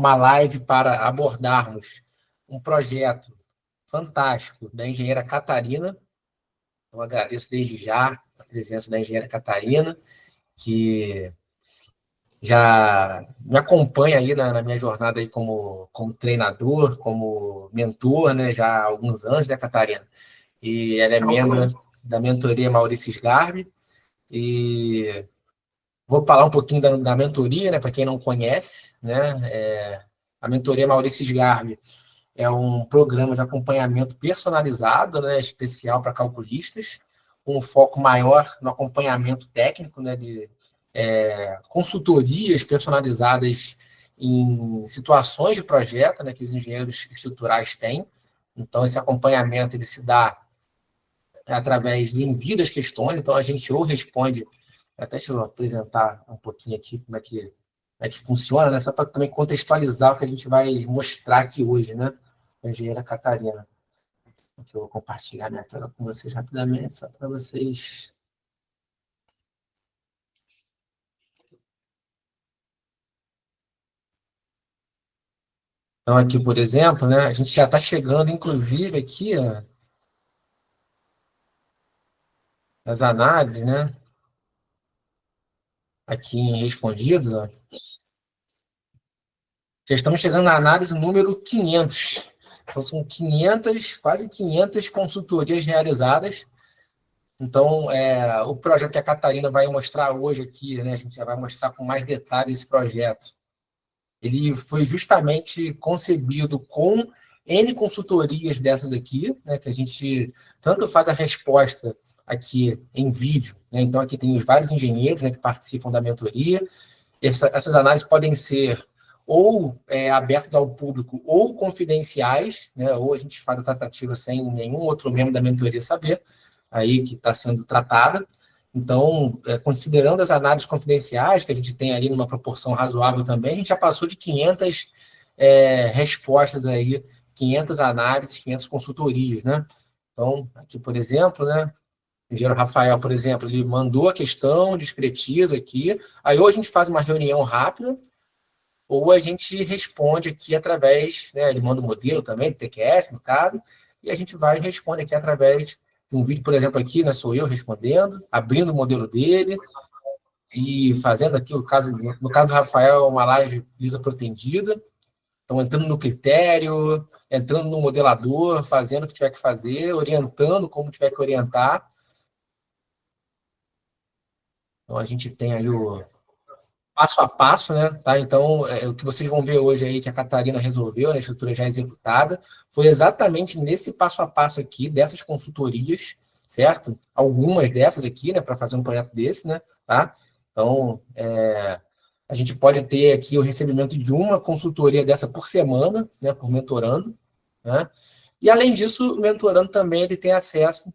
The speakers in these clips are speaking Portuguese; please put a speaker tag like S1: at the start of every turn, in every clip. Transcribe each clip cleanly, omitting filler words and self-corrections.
S1: uma live para abordarmos um projeto fantástico da engenheira Catarina. Eu agradeço desde já a presença da engenheira Catarina, que já me acompanha aí na minha jornada aí como treinador, como mentor, né, já há alguns anos, né, Catarina? E ela é membro da mentoria Maurício Sgarbi, e vou falar um pouquinho da mentoria, né, para quem não conhece, né, a mentoria Maurício Sgarbi é um programa de acompanhamento personalizado, né, especial para calculistas, com um foco maior no acompanhamento técnico, né, de consultorias personalizadas em situações de projeto, né, que os engenheiros estruturais têm. Então, esse acompanhamento ele se dá através do envio das questões. Então, a gente ou responde, até deixa eu apresentar um pouquinho aqui como é que funciona, né, só para também contextualizar o que a gente vai mostrar aqui hoje, né, a engenheira Catarina. Aqui eu vou compartilhar minha tela com vocês rapidamente, só para vocês. Então, aqui, por exemplo, né, a gente já está chegando, inclusive, aqui, ó, nas análises, né, aqui em respondidos, ó, já estamos chegando na análise número 500. Então, são 500, quase 500 consultorias realizadas. Então, o projeto que a Catarina vai mostrar hoje aqui, né, a gente já vai mostrar com mais detalhes esse projeto. Ele foi justamente concebido com N consultorias dessas aqui, né, que a gente tanto faz a resposta aqui em vídeo, né, então aqui tem os vários engenheiros, né, que participam da mentoria. Essas análises podem ser ou abertas ao público ou confidenciais, né, ou a gente faz a tratativa sem nenhum outro membro da mentoria saber, aí que está sendo tratada. Então, considerando as análises confidenciais, que a gente tem ali numa proporção razoável também, a gente já passou de 500 respostas aí, 500 análises, 500 consultorias, né? Então, aqui, por exemplo, né, o engenheiro Rafael, por exemplo, ele mandou a questão, discretiza aqui, aí ou a gente faz uma reunião rápida, ou a gente responde aqui através, né, ele manda o modelo também, do TQS, no caso, e a gente vai e responde aqui através de um vídeo, por exemplo, aqui, né, sou eu respondendo, abrindo o modelo dele e fazendo aqui o caso, no caso do Rafael, uma laje lisa protendida, então entrando no critério, entrando no modelador, fazendo o que tiver que fazer, orientando como tiver que orientar. Então a gente tem aí o passo a passo, né? Tá? Então, o que vocês vão ver hoje aí que a Catarina resolveu, né, a estrutura já executada, foi exatamente nesse passo a passo aqui, dessas consultorias, certo? Algumas dessas aqui, né, para fazer um projeto desse, né? Tá? Então, a gente pode ter aqui o recebimento de uma consultoria dessa por semana, né, por mentorando, né? E, além disso, o mentorando também ele tem acesso,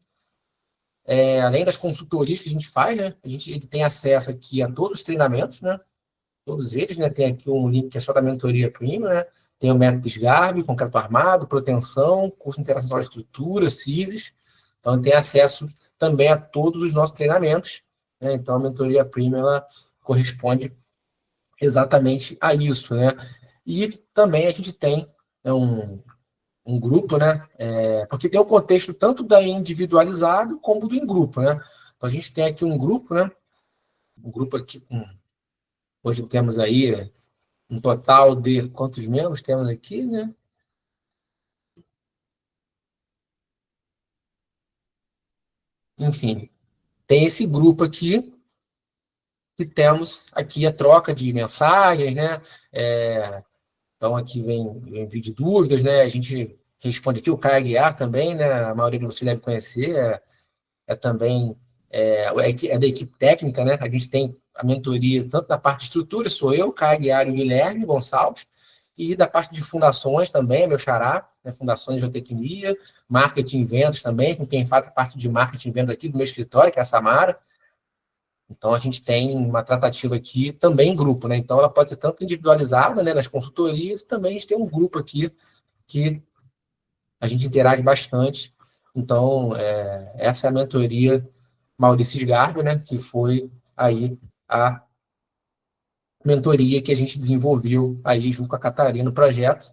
S1: além das consultorias que a gente faz, né? Ele tem acesso aqui a todos os treinamentos, né? Todos eles, né? Tem aqui um link que é só da mentoria Prima, né? Tem o método SGARB, concreto armado, proteção, curso de interação à estrutura, CISES. Então, tem acesso também a todos os nossos treinamentos, né? Então, a mentoria Prima, ela corresponde exatamente a isso, né? E também a gente tem, né, um grupo, né? Porque tem o contexto tanto da individualizado como do em grupo, né? Então, a gente tem aqui um grupo, né? Um grupo aqui com... Hoje temos aí um total de quantos membros temos aqui, né? Enfim, tem esse grupo aqui que temos aqui a troca de mensagens, né? Então aqui vem envio de dúvidas, né? A gente responde aqui o Caio Aguiar também, né? A maioria de vocês deve conhecer, também da equipe técnica, né? A gente tem a mentoria tanto na parte de estrutura, sou eu, Caio Aguiar e o Guilherme Gonçalves, e da parte de fundações também, meu xará, né, fundações de geotecnia, marketing e vendas também, com quem faz a parte de marketing e vendas aqui do meu escritório, que é a Samara. Então, a gente tem uma tratativa aqui também em grupo, né? Então, ela pode ser tanto individualizada, né, nas consultorias, e também a gente tem um grupo aqui que a gente interage bastante. Então, essa é a mentoria Maurício Sgarbi, né, que foi aí a mentoria que a gente desenvolveu aí junto com a Catarina no projeto.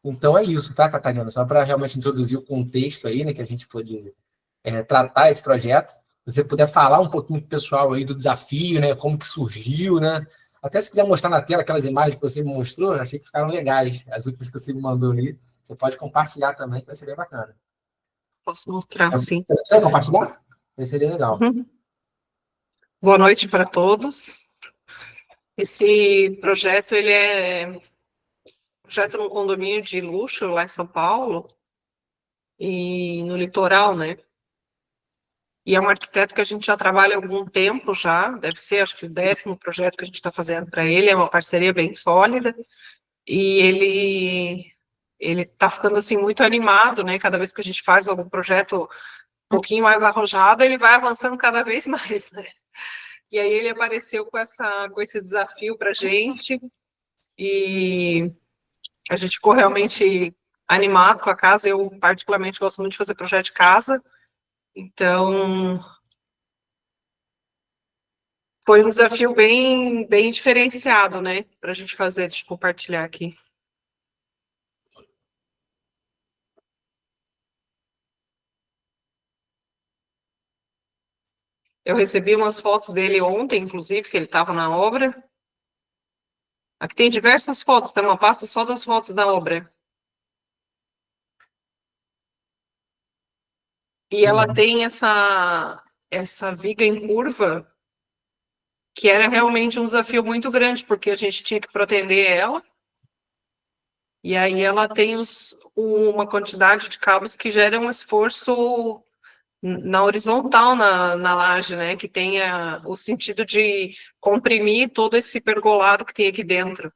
S1: Então é isso, tá, Catarina? Só para realmente introduzir o contexto aí, né, que a gente pôde tratar esse projeto. Se você puder falar um pouquinho pro pessoal aí do desafio, né, como que surgiu, né? Até se quiser mostrar na tela aquelas imagens que você me mostrou, achei que ficaram legais, as últimas que você me mandou ali. Você pode compartilhar também, que vai ser bem bacana.
S2: Posso mostrar, sim.
S1: Você precisa compartilhar? Vai ser bem legal.
S2: Uhum. Boa noite para todos. Esse projeto, ele é um projeto num condomínio de luxo lá em São Paulo, e no litoral, né? E é um arquiteto que a gente já trabalha há algum tempo já, deve ser, acho que o 10º projeto que a gente está fazendo para ele, é uma parceria bem sólida, e ele está ficando, assim, muito animado, né? Cada vez que a gente faz algum projeto um pouquinho mais arrojado, ele vai avançando cada vez mais, né? E aí ele apareceu com esse desafio para a gente, e a gente ficou realmente animado com a casa. Eu, particularmente, gosto muito de fazer projeto de casa, então foi um desafio bem, bem diferenciado, né, para a gente fazer, de compartilhar aqui. Eu recebi umas fotos dele ontem, inclusive, que ele estava na obra. Aqui tem diversas fotos, tem uma pasta só das fotos da obra. E ela tem essa viga em curva, que era realmente um desafio muito grande, porque a gente tinha que proteger ela, e aí ela tem uma quantidade de cabos que gera um esforço na horizontal, na laje, né, que tenha o sentido de comprimir todo esse pergolado que tem aqui dentro.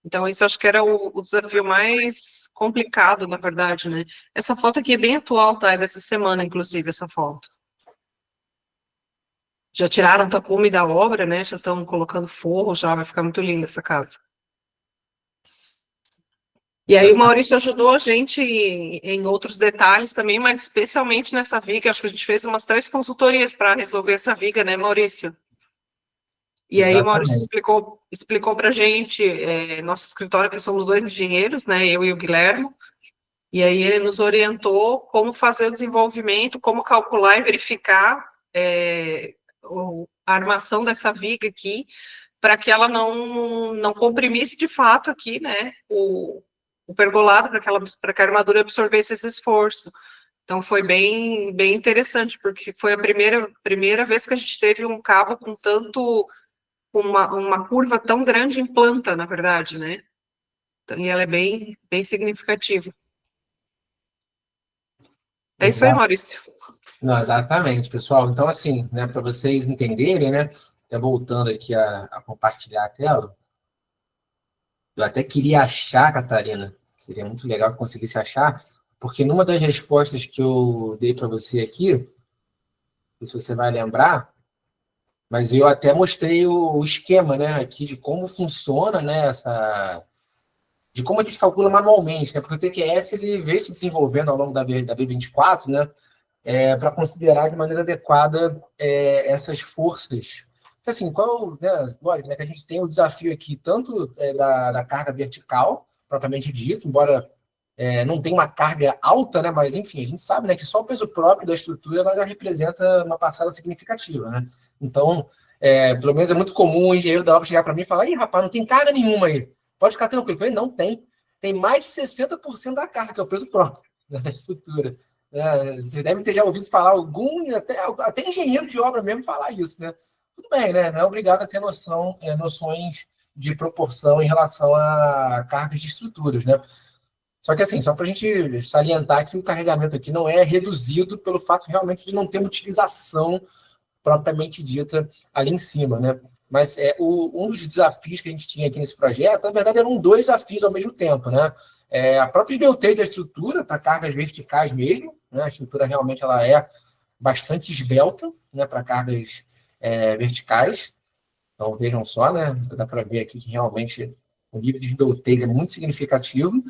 S2: Então, isso acho que era o desafio mais complicado, na verdade, né. Essa foto aqui é bem atual, tá? É dessa semana, inclusive, essa foto. Já tiraram o tapume da obra, né, já estão colocando forro, já vai ficar muito linda essa casa. E aí o Maurício ajudou a gente em outros detalhes também, mas especialmente nessa viga. Acho que a gente fez umas 3 consultorias para resolver essa viga, né, Maurício? E aí o Maurício
S1: Exatamente.
S2: explicou para a gente, nosso escritório, que somos 2 engenheiros, né, eu e o Guilherme, e aí ele nos orientou como fazer o desenvolvimento, como calcular e verificar a armação dessa viga aqui, para que ela não comprimisse de fato aqui, né, o pergolado, para que a armadura absorvesse esse esforço. Então foi bem, bem interessante, porque foi a primeira vez que a gente teve um cabo com uma curva tão grande em planta, na verdade, né? E ela é bem, bem significativa. É isso aí,
S1: Exato.
S2: Maurício.
S1: Não, exatamente, pessoal. Então, assim, né, para vocês entenderem, né, até voltando aqui a compartilhar a tela, eu até queria achar, Catarina, seria muito legal que conseguisse achar, porque numa das respostas que eu dei para você aqui, não sei se você vai lembrar, mas eu até mostrei o esquema, né, aqui de como funciona, né, de como a gente calcula manualmente, né, porque o TQS ele veio se desenvolvendo ao longo da B24, né, para considerar de maneira adequada essas forças. Então, assim, né, lógico, né, que a gente tem o desafio aqui tanto da carga vertical, propriamente dito, embora não tenha uma carga alta, né, mas enfim, a gente sabe, né, que só o peso próprio da estrutura ela já representa uma parcela significativa, né? Então, pelo menos é muito comum o engenheiro da obra chegar para mim e falar: "Ih, rapaz, não tem carga nenhuma aí. Pode ficar tranquilo." Eu falei: "Não tem. Tem mais de 60% da carga, que é o peso próprio da estrutura." Vocês devem ter já ouvido falar até engenheiro de obra mesmo falar isso, né? Tudo bem, né? Não é obrigado a ter noções de proporção em relação a cargas de estruturas, né? Só que assim, só para a gente salientar que o carregamento aqui não é reduzido pelo fato realmente de não ter uma utilização propriamente dita ali em cima, né? Mas um dos desafios que a gente tinha aqui nesse projeto, na verdade, eram 2 desafios ao mesmo tempo, né? A própria esbeltez da estrutura, para cargas verticais mesmo, né? A estrutura realmente ela é bastante esbelta, né? Para cargas verticais. Então, vejam só, né? Dá para ver aqui que realmente o nível de esbeltez é muito significativo.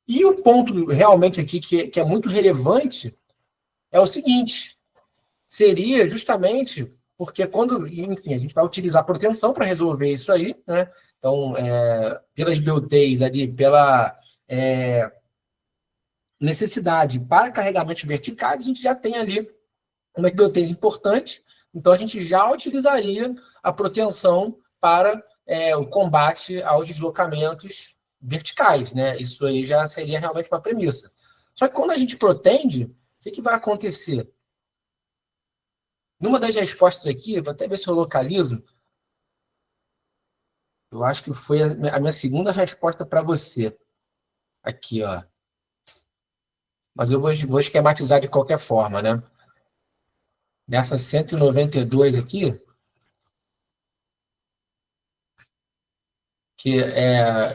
S1: E o ponto realmente aqui que é muito relevante é o seguinte: seria justamente porque quando, enfim, a gente vai utilizar proteção para resolver isso aí, né? Então, pelas BUTs ali, pela necessidade para carregamentos verticais, a gente já tem ali umas BUTs importantes, então a gente já utilizaria a proteção para o combate aos deslocamentos verticais, né? Isso aí já seria realmente uma premissa. Só que quando a gente protende, o que vai acontecer? Numa das respostas aqui, vou até ver se eu localizo, eu acho que foi a minha segunda resposta para você. Aqui, ó. Mas eu vou esquematizar de qualquer forma, né? Nessa 192 aqui, que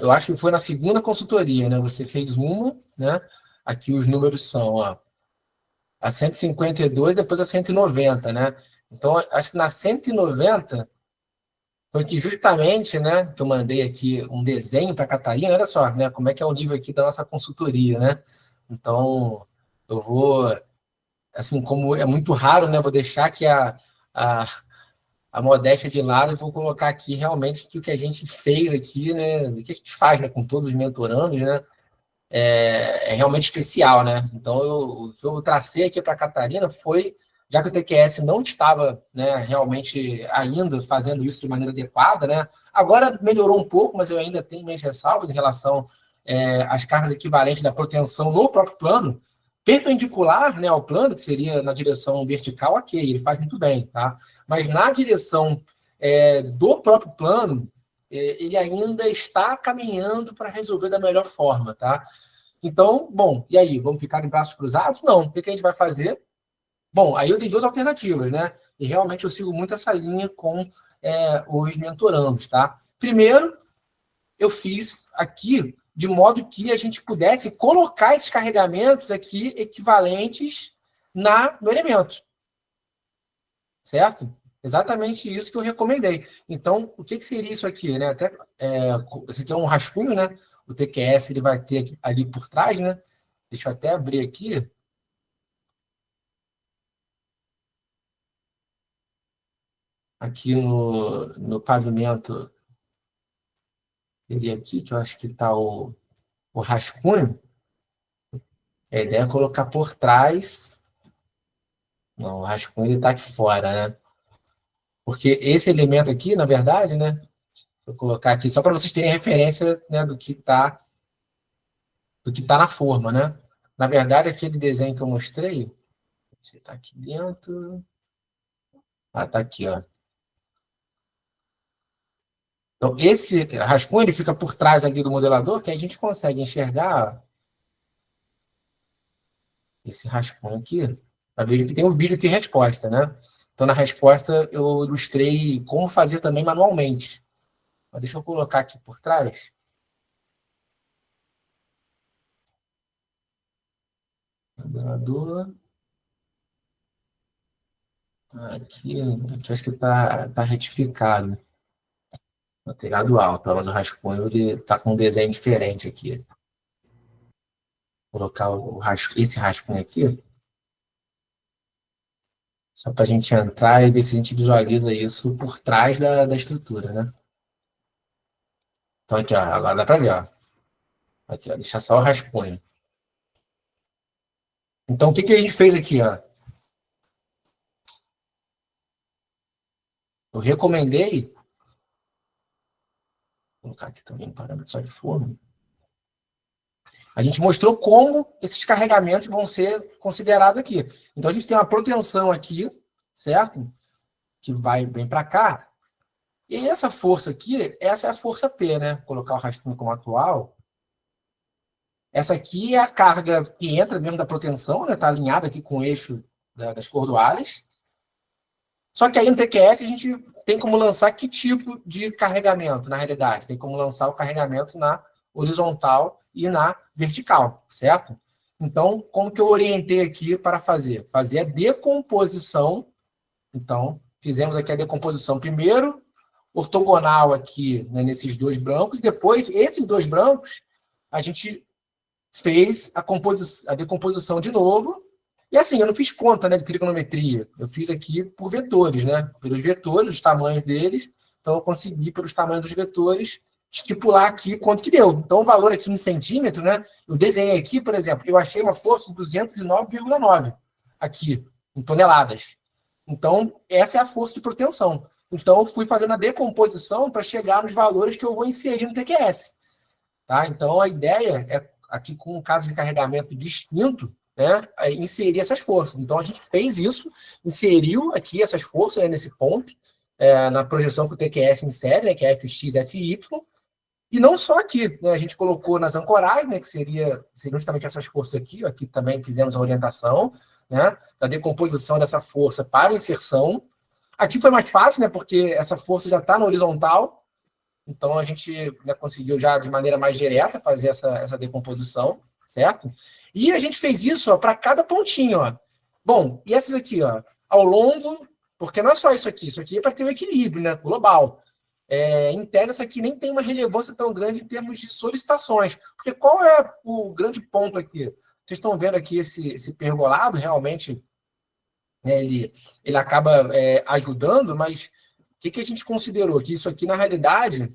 S1: eu acho que foi na segunda consultoria, né? Você fez uma, né? Aqui os números são, ó, a 152, depois a 190, né? Então, acho que na 190 foi que justamente, né, que eu mandei aqui um desenho para a Catarina, olha só, né, como é que é o nível aqui da nossa consultoria, né? Então, eu vou, assim, como é muito raro, né, vou deixar aqui a, a modéstia de lado e vou colocar aqui realmente que o que a gente fez aqui, né, o que a gente faz, né, com todos os mentorandos, né, é realmente especial, né? Então, o que eu tracei aqui para a Catarina foi, já que o TQS não estava, né, realmente ainda fazendo isso de maneira adequada, né? Agora melhorou um pouco, mas eu ainda tenho minhas ressalvas em relação às cargas equivalentes da proteção no próprio plano, perpendicular, né, ao plano, que seria na direção vertical, ok, ele faz muito bem, tá? Mas na direção do próprio plano, ele ainda está caminhando para resolver da melhor forma, tá? Então, bom, e aí, vamos ficar em braços cruzados? Não. O que a gente vai fazer? Bom, aí eu dei duas alternativas, né? E realmente eu sigo muito essa linha com os mentorandos, tá? Primeiro, eu fiz aqui de modo que a gente pudesse colocar esses carregamentos aqui equivalentes no elemento, certo? Exatamente isso que eu recomendei. Então, o que seria isso aqui, né? Até, esse aqui é um rascunho, né? O TQS ele vai ter aqui, ali por trás, né? Deixa eu até abrir aqui. Aqui no pavimento, ele aqui, que eu acho que está o rascunho. A ideia é colocar por trás. Não, o rascunho ele está aqui fora, né? Porque esse elemento aqui, na verdade, né? Vou colocar aqui só para vocês terem referência, né, do que tá na forma, né? Na verdade, aquele desenho que eu mostrei, você está aqui dentro. Ah, tá aqui, ó. Então, esse rascunho ele fica por trás aqui do modelador, que a gente consegue enxergar esse rascunho aqui. Vai ver que tem um vídeo de resposta, né? Então, na resposta, eu ilustrei como fazer também manualmente. Mas deixa eu colocar aqui por trás. Modelador. Aqui acho que está retificado. Material alto, mas o rascunho está com um desenho diferente aqui. Vou colocar esse rascunho aqui, só para a gente entrar e ver se a gente visualiza isso por trás da estrutura, né? Então aqui, ó, agora dá para ver, ó. Aqui, ó, deixar só o rascunho. Então o que a gente fez aqui, ó? Eu recomendei, vou colocar aqui também um parâmetro só de forma. A gente mostrou como esses carregamentos vão ser considerados aqui. Então a gente tem uma proteção aqui, certo? Que vem para cá. E essa força aqui, essa é a força P, né? Vou colocar o rascunho como atual. Essa aqui é a carga que entra dentro da proteção, né? Está alinhada aqui com o eixo das cordoalhas. Só que aí no TQS a gente tem como lançar que tipo de carregamento, na realidade? Tem como lançar o carregamento na horizontal e na vertical, certo? Então, como que eu orientei aqui para fazer? Fazer a decomposição. Então, fizemos aqui a decomposição primeiro, ortogonal aqui, né, nesses dois brancos, e depois, esses dois brancos, a gente fez a decomposição de novo, E assim, eu não fiz conta, né, de trigonometria. Eu fiz aqui por vetores, né? Pelos vetores, os tamanhos deles. Então, eu consegui, pelos tamanhos dos vetores, estipular aqui quanto que deu. Então, o valor aqui em centímetro, né? Eu desenhei aqui, por exemplo, eu achei uma força de 209,9 aqui, em toneladas. Então, essa é a força de proteção. Então, eu fui fazendo a decomposição para chegar nos valores que eu vou inserir no TQS. Tá? Então, a ideia é, aqui com um caso de carregamento distinto, né, inserir essas forças. Então, a gente fez isso, inseriu aqui essas forças, né, nesse ponto, na projeção que o TQS insere, né, que é FX, FY, e não só aqui, né, a gente colocou nas ancoragens, né, que seriam justamente essas forças aqui, aqui também fizemos a orientação, né, da decomposição dessa força para inserção. Aqui foi mais fácil, né, porque essa força já está na horizontal, então, a gente, né, conseguiu já de maneira mais direta fazer essa decomposição, certo? E a gente fez isso para cada pontinho. Ó. Bom, e essas aqui, ó, ao longo, porque não é só isso aqui é para ter um equilíbrio, né, global. Em tese, essa aqui nem tem uma relevância tão grande em termos de solicitações. Porque qual é o grande ponto aqui? Vocês estão vendo aqui esse pergolado, realmente, né, ele acaba ajudando, mas o que a gente considerou? Que isso aqui, na realidade,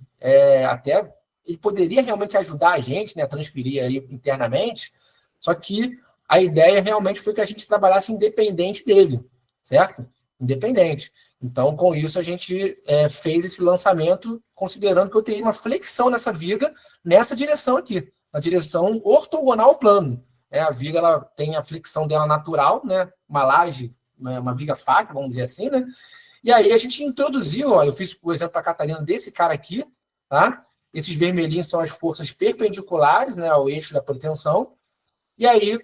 S1: até ele poderia realmente ajudar a gente, né, a transferir aí internamente, só que a ideia realmente foi que a gente trabalhasse independente dele, certo? Independente. Então, com isso, a gente fez esse lançamento considerando que eu teria uma flexão nessa viga, nessa direção aqui, na direção ortogonal ao plano. A viga ela tem a flexão dela natural, né, uma laje, uma viga faca, vamos dizer assim, né? E aí a gente introduziu, ó, eu fiz, por exemplo, para a Catarina desse cara aqui, tá? Esses vermelhinhos são as forças perpendiculares, né, ao eixo da proteção. E aí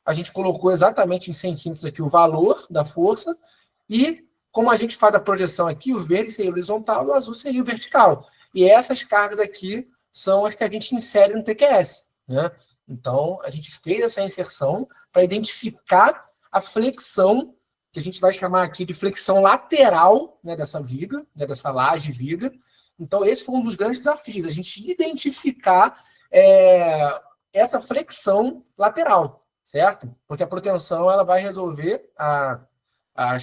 S1: a gente colocou exatamente em centímetros aqui o valor da força e como a gente faz a projeção aqui, o verde seria o horizontal e o azul seria o vertical. E essas cargas aqui são as que a gente insere no TQS, né? Então, a gente fez essa inserção para identificar a flexão que a gente vai chamar aqui de flexão lateral, né, dessa viga, né, dessa laje viga. Então, esse foi um dos grandes desafios, a gente identificar essa flexão lateral, certo? Porque a proteção ela vai resolver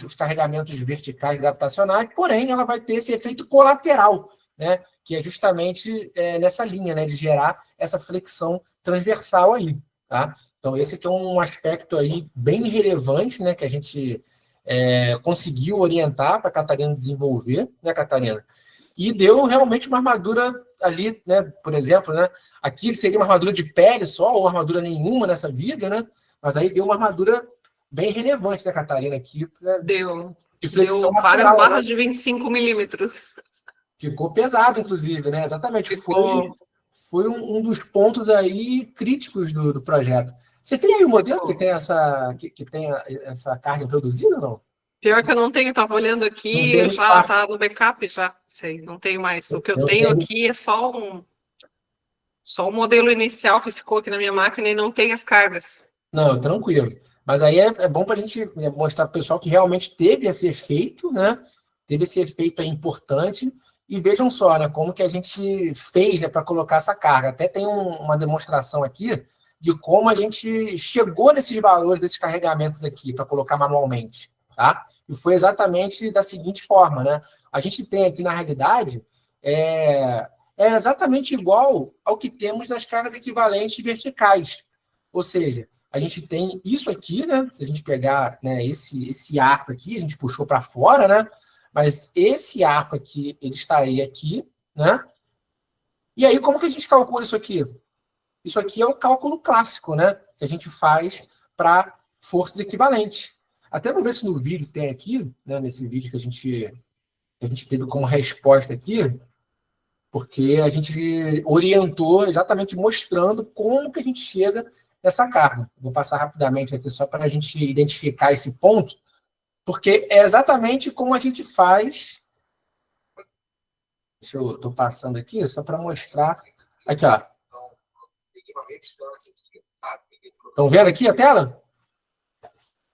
S1: os carregamentos verticais gravitacionais, porém, ela vai ter esse efeito colateral, né, que é justamente nessa linha, né, de gerar essa flexão transversal aí, tá? Então, esse aqui é um aspecto aí bem relevante, né, que a gente conseguiu orientar para a Catarina desenvolver, né, Catarina? E deu realmente uma armadura ali, né, por exemplo, né, aqui seria uma armadura de pele só, ou armadura nenhuma nessa viga, né, mas aí deu uma armadura bem relevante, né, Catarina, aqui. Né,
S2: deu
S1: várias
S2: lateral, barras, né, de 25 milímetros.
S1: Ficou pesado, inclusive, né, exatamente. Foi um dos pontos aí críticos do projeto. Você tem aí um modelo que tem essa carga introduzida ou não?
S2: Pior que eu não tenho, estava olhando aqui, já está no backup, já sei, não tenho mais. O que eu tenho aqui é só o modelo inicial que ficou aqui na minha máquina e não tem as cargas.
S1: Não, tranquilo. Mas aí é bom para a gente mostrar para o pessoal que realmente teve esse efeito, né? Teve esse efeito aí importante. E vejam só, né, como que a gente fez, né, para colocar essa carga. Até tem uma demonstração aqui de como a gente chegou nesses valores, desses carregamentos aqui, para colocar manualmente, tá? E foi exatamente da seguinte forma, né? A gente tem aqui, na realidade, é exatamente igual ao que temos nas cargas equivalentes verticais. Ou seja, a gente tem isso aqui, né? Se a gente pegar, né, esse arco aqui, a gente puxou para fora, né? Mas esse arco aqui, ele estaria aqui, né? E aí, como que a gente calcula isso aqui? Isso aqui é o cálculo clássico, né? Que a gente faz para forças equivalentes. Até vou ver se no vídeo tem aqui, né? Nesse vídeo que a gente teve como resposta aqui, porque a gente orientou exatamente mostrando como que a gente chega nessa carga. Vou passar rapidamente aqui só para a gente identificar esse ponto, porque é exatamente como a gente faz. Estou passando aqui só para mostrar. Aqui, ó. Estão vendo aqui a tela?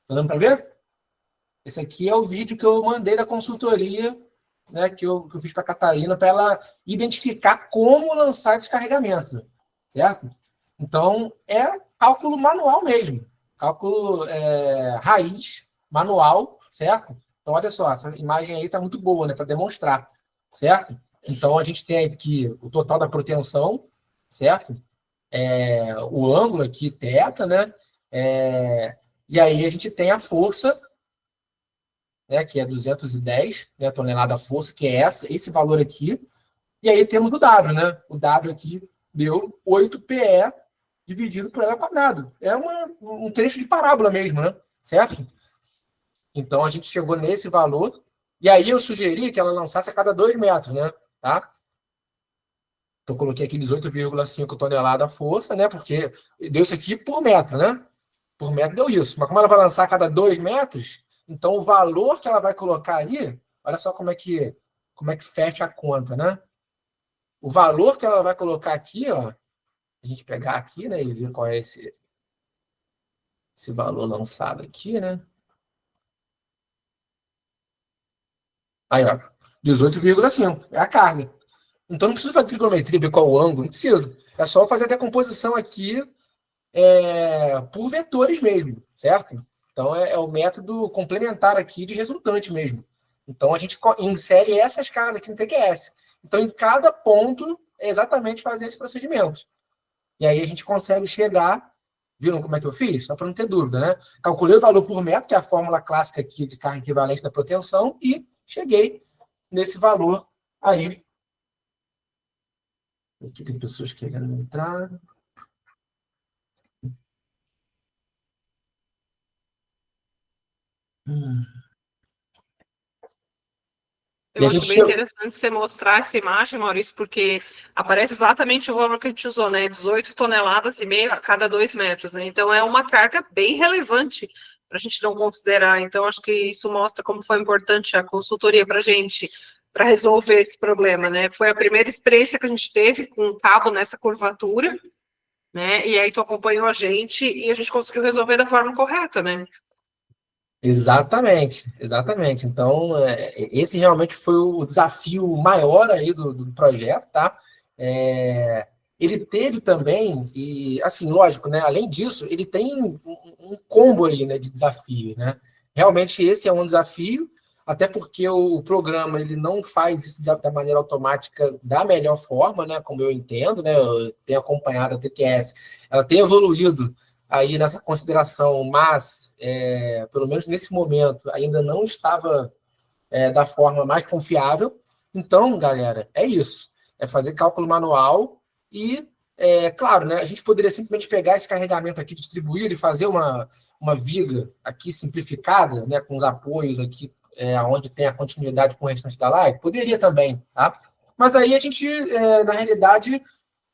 S1: Estão dando para ver? Esse aqui é o vídeo que eu mandei da consultoria, né, que eu fiz para a Catarina, para ela identificar como lançar esses carregamentos, certo? Então, é cálculo manual mesmo. cálculo raiz, manual, certo? Então, olha só, essa imagem aí está muito boa, né, para demonstrar, certo? Então, a gente tem aqui o total da proteção, certo? O ângulo aqui, θ, né? E aí a gente tem a força, né, que é 210, né, tonelada força, que é esse valor aqui. E aí temos o W, né? O W aqui deu 8PE dividido por L ao quadrado. É um trecho de parábola mesmo, né? Certo? Então a gente chegou nesse valor. E aí eu sugeri que ela lançasse a cada 2 metros, né? Tá? Então coloquei aqui 18,5 toneladas força, né? Porque deu isso aqui por metro, né? Por metro deu isso. Mas como ela vai lançar a cada 2 metros, então o valor que ela vai colocar ali, olha só como é que fecha a conta, né? O valor que ela vai colocar aqui, ó, a gente pegar aqui, né, e ver qual é esse valor lançado aqui, né? Aí, ó, 18,5 é a carga. Então não precisa fazer trigonometria, ver qual o ângulo, não precisa. É só fazer a decomposição aqui por vetores mesmo, certo? Então é o método complementar aqui de resultante mesmo. Então a gente insere essas cargas aqui no TQS. Então em cada ponto é exatamente fazer esse procedimento. E aí a gente consegue chegar. Viram como é que eu fiz? Só para não ter dúvida, né? Calculei o valor por metro, que é a fórmula clássica aqui de carga equivalente da proteção, e cheguei nesse valor aí. Aqui tem pessoas querendo entrar.
S2: Eu acho bem interessante você mostrar essa imagem, Maurício, porque aparece exatamente o valor que a gente usou, né? 18 toneladas e meio a cada 2 metros, né? Então é uma carga bem relevante para a gente não considerar. Então, acho que isso mostra como foi importante a consultoria para a gente, para resolver esse problema, né? Foi a primeira experiência que a gente teve com um cabo nessa curvatura, né? E aí tu acompanhou a gente e a gente conseguiu resolver da forma correta, né?
S1: Exatamente, exatamente. Então, esse realmente foi o desafio maior aí do projeto, tá? Ele teve também, e assim, lógico, né? Além disso, ele tem um combo aí, né, de desafio, né? Realmente esse é um desafio, até porque o programa ele não faz isso da maneira automática da melhor forma, né? Como eu entendo, né? Eu tenho acompanhado a TQS, ela tem evoluído aí nessa consideração, mas pelo menos nesse momento ainda não estava da forma mais confiável. Então, galera, é isso. É fazer cálculo manual e, claro, né, a gente poderia simplesmente pegar esse carregamento aqui, distribuir e fazer uma viga aqui simplificada, né, com os apoios aqui, onde tem a continuidade com o restante da live. Poderia também, tá? Mas aí a gente, na realidade,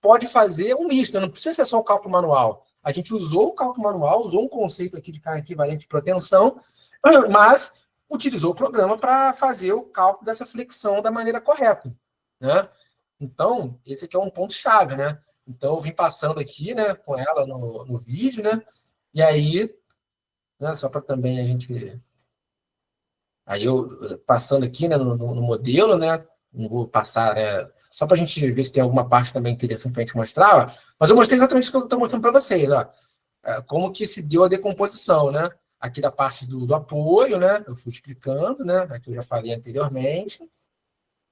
S1: pode fazer um misto, não precisa ser só o cálculo manual. A gente usou o cálculo manual, usou um conceito aqui de carga equivalente de proteção, mas utilizou o programa para fazer o cálculo dessa flexão da maneira correta, né? Então, esse aqui é um ponto-chave, né? Então, eu vim passando aqui, né, com ela no vídeo, né? E aí, né, só para também a gente... Aí eu passando aqui, né, no modelo, né? Não vou passar, né, só para a gente ver se tem alguma parte também interessante para a gente mostrar, ó. Mas eu mostrei exatamente o que eu estou mostrando para vocês, ó. Como que se deu a decomposição, né? Aqui da parte do apoio, né? Eu fui explicando, né? Aqui eu já falei anteriormente,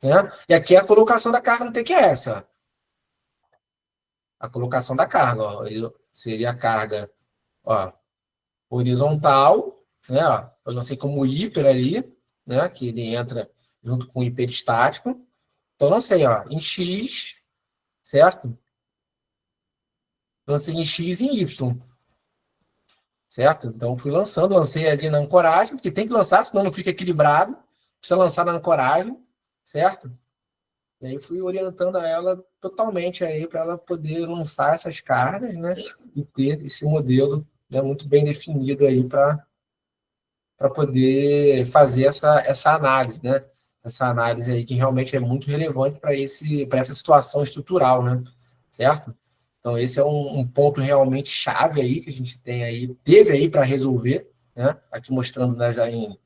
S1: né? E aqui é a colocação da carga no TQS, ó. A colocação da carga, ó. Seria a carga, ó, horizontal, né? Ó. Eu não sei como o hiper ali, né? Que ele entra junto com o hiperestático. Então, lancei, ó, em X, certo? Lancei em X e em Y, certo? Então, fui lançando, lancei ali na ancoragem, porque tem que lançar, senão não fica equilibrado. Precisa lançar na ancoragem, certo? E aí fui orientando a ela totalmente aí para ela poder lançar essas cargas, né? E ter esse modelo, né, muito bem definido aí para poder fazer essa análise, né? Essa análise aí que realmente é muito relevante para essa situação estrutural, né? Certo? Então, esse é um ponto realmente chave aí que a gente teve aí para resolver, né? Aqui mostrando, né, já em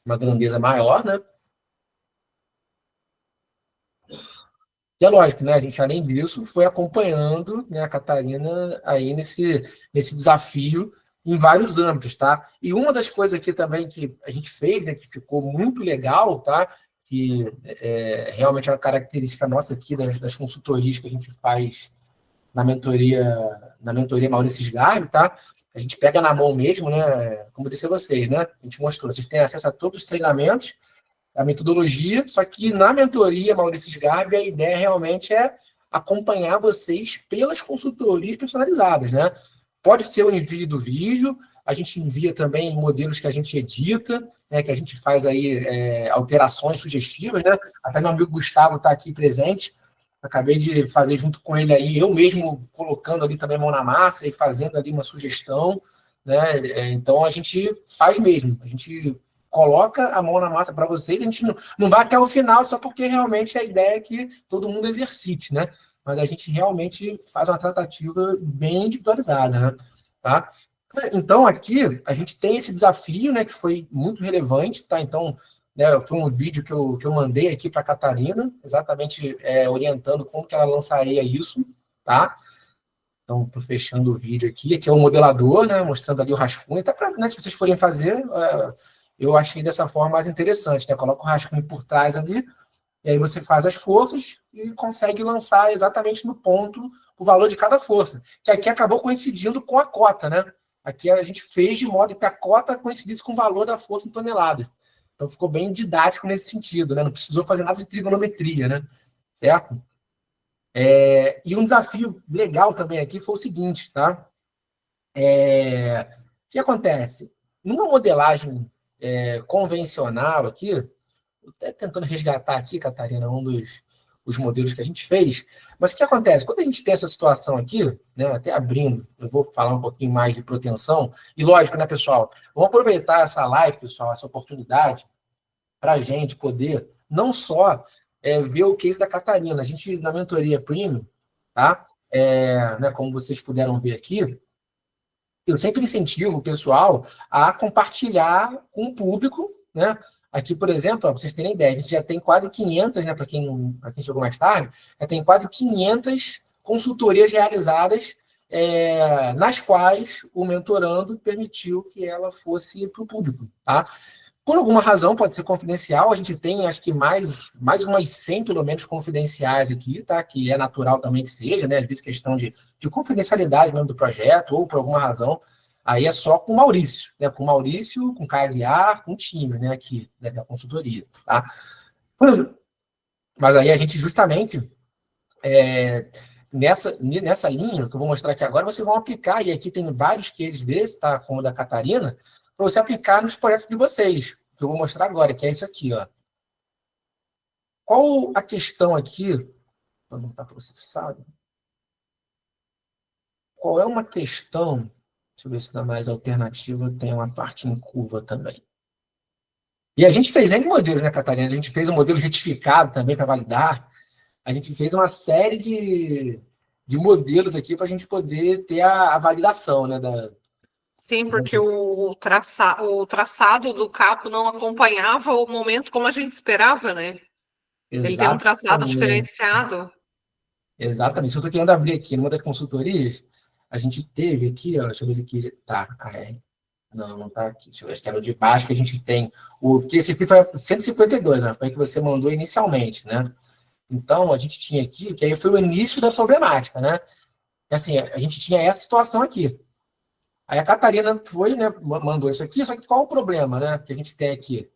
S1: uma grandeza maior, né? E é lógico, né? A gente, além disso, foi acompanhando, né, a Catarina aí nesse desafio em vários âmbitos, tá? E uma das coisas aqui também que a gente fez, né, que ficou muito legal, tá? Que realmente é uma característica nossa aqui das consultorias que a gente faz na mentoria Maurício Sgarbi, tá? A gente pega na mão mesmo, né? Como eu disse a vocês, né? A gente mostrou, vocês têm acesso a todos os treinamentos, a metodologia, só que na mentoria Maurício Sgarbi a ideia realmente é acompanhar vocês pelas consultorias personalizadas, né? Pode ser o envio do vídeo, a gente envia também modelos que a gente edita, né, que a gente faz aí alterações sugestivas, né? Até meu amigo Gustavo está aqui presente, acabei de fazer junto com ele aí, eu mesmo colocando ali também a mão na massa e fazendo ali uma sugestão, né? Então a gente faz mesmo, a gente coloca a mão na massa para vocês, a gente não vai até o final só porque realmente a ideia é que todo mundo exercite, né? Mas a gente realmente faz uma tratativa bem individualizada, né? Tá? Então, aqui, a gente tem esse desafio, né, que foi muito relevante, tá? Então, né, foi um vídeo que eu mandei aqui para a Catarina, exatamente orientando como que ela lançaria isso, tá? Então, estou fechando o vídeo aqui. Aqui é o modelador, né, mostrando ali o rascunho. Até para, né, se vocês forem fazer, eu achei dessa forma mais interessante, né? Coloca o rascunho por trás ali, e aí você faz as forças e consegue lançar exatamente no ponto o valor de cada força. Que aqui acabou coincidindo com a cota, né? Aqui a gente fez de modo que a cota coincidisse com o valor da força em toneladas. Então ficou bem didático nesse sentido, né? Não precisou fazer nada de trigonometria, né? Certo? E um desafio legal também aqui foi o seguinte, tá? O que acontece? Numa modelagem convencional aqui, até tentando resgatar aqui, Catarina, um dos os modelos que a gente fez, mas o que acontece? Quando a gente tem essa situação aqui, né, até abrindo, eu vou falar um pouquinho mais de proteção, e lógico, né, pessoal, vamos aproveitar essa live, pessoal, essa oportunidade, para a gente poder não só ver o case da Catarina, a gente, na mentoria Premium, tá? Né, como vocês puderam ver aqui, eu sempre incentivo o pessoal a compartilhar com o público, né? Aqui, por exemplo, para vocês terem ideia, a gente já tem quase 500, né, para quem chegou mais tarde, já tem quase 500 consultorias realizadas, nas quais o mentorando permitiu que ela fosse para o público, tá? Por alguma razão, pode ser confidencial, a gente tem, acho que mais umas 100, pelo menos, confidenciais aqui, tá? Que é natural também que seja, né? Às vezes questão de confidencialidade mesmo do projeto, ou por alguma razão, aí é só com o Maurício, né? Com o Maurício, com o Caio Aguiar, com o time, né? Aqui, né? Da consultoria, tá? Mas aí a gente justamente, nessa linha, que eu vou mostrar aqui agora, vocês vão aplicar, e aqui tem vários cases desses, tá? Como o da Catarina, para você aplicar nos projetos de vocês, que eu vou mostrar agora, que é isso aqui, ó. Qual a questão aqui? Não está processado. Qual é uma questão? Deixa eu ver se na mais alternativa tem uma parte em curva também. E a gente fez N modelos, né, Catarina? A gente fez um modelo retificado também para validar. A gente fez uma série de modelos aqui para a gente poder ter a validação, né?
S2: Sim, porque o traçado do capo não acompanhava o momento como a gente esperava, né? Ele tem um traçado diferenciado.
S1: Exatamente. Se eu estou querendo abrir aqui numa das consultorias, a gente teve aqui, ó, deixa eu ver se aqui tá. Não está aqui. Deixa eu ver, acho que era o de baixo que a gente tem. Porque esse aqui foi 152, né? Foi o que você mandou inicialmente, né? Então, a gente tinha aqui, que aí foi o início da problemática, né? Assim, a gente tinha essa situação aqui. Aí a Catarina foi, né, mandou isso aqui, só que qual o problema, né, que a gente tem aqui?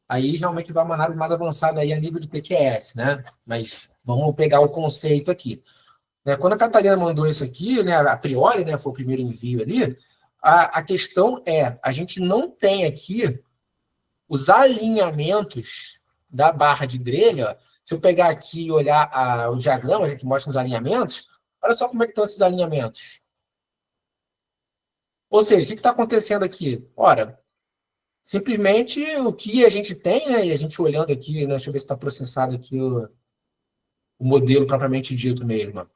S1: Aí realmente vai uma análise mais avançada aí a nível de PQS, né? Mas vamos pegar o conceito aqui. Quando a Catarina mandou isso aqui, né, a priori, né, foi o primeiro envio ali, a questão a gente não tem aqui os alinhamentos da barra de grelha. Se eu pegar aqui e olhar o diagrama que mostra os alinhamentos, olha só como é que estão esses alinhamentos. Ou seja, o que está acontecendo aqui? Ora, simplesmente o que a gente tem, né, e a gente olhando aqui, né, deixa eu ver se está processado aqui o modelo propriamente dito mesmo.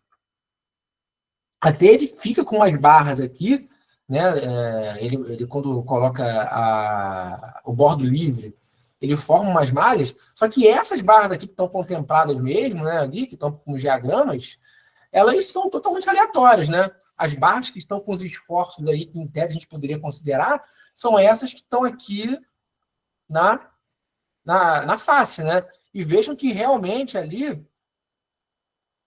S1: Até ele fica com umas barras aqui, né, ele quando coloca o bordo livre, ele forma umas malhas, só que essas barras aqui que estão contempladas mesmo, né, ali, que estão com os diagramas, elas são totalmente aleatórias, né? as barras que estão com os esforços aí, que em tese a gente poderia considerar, são essas que estão aqui na face, né? E vejam que realmente ali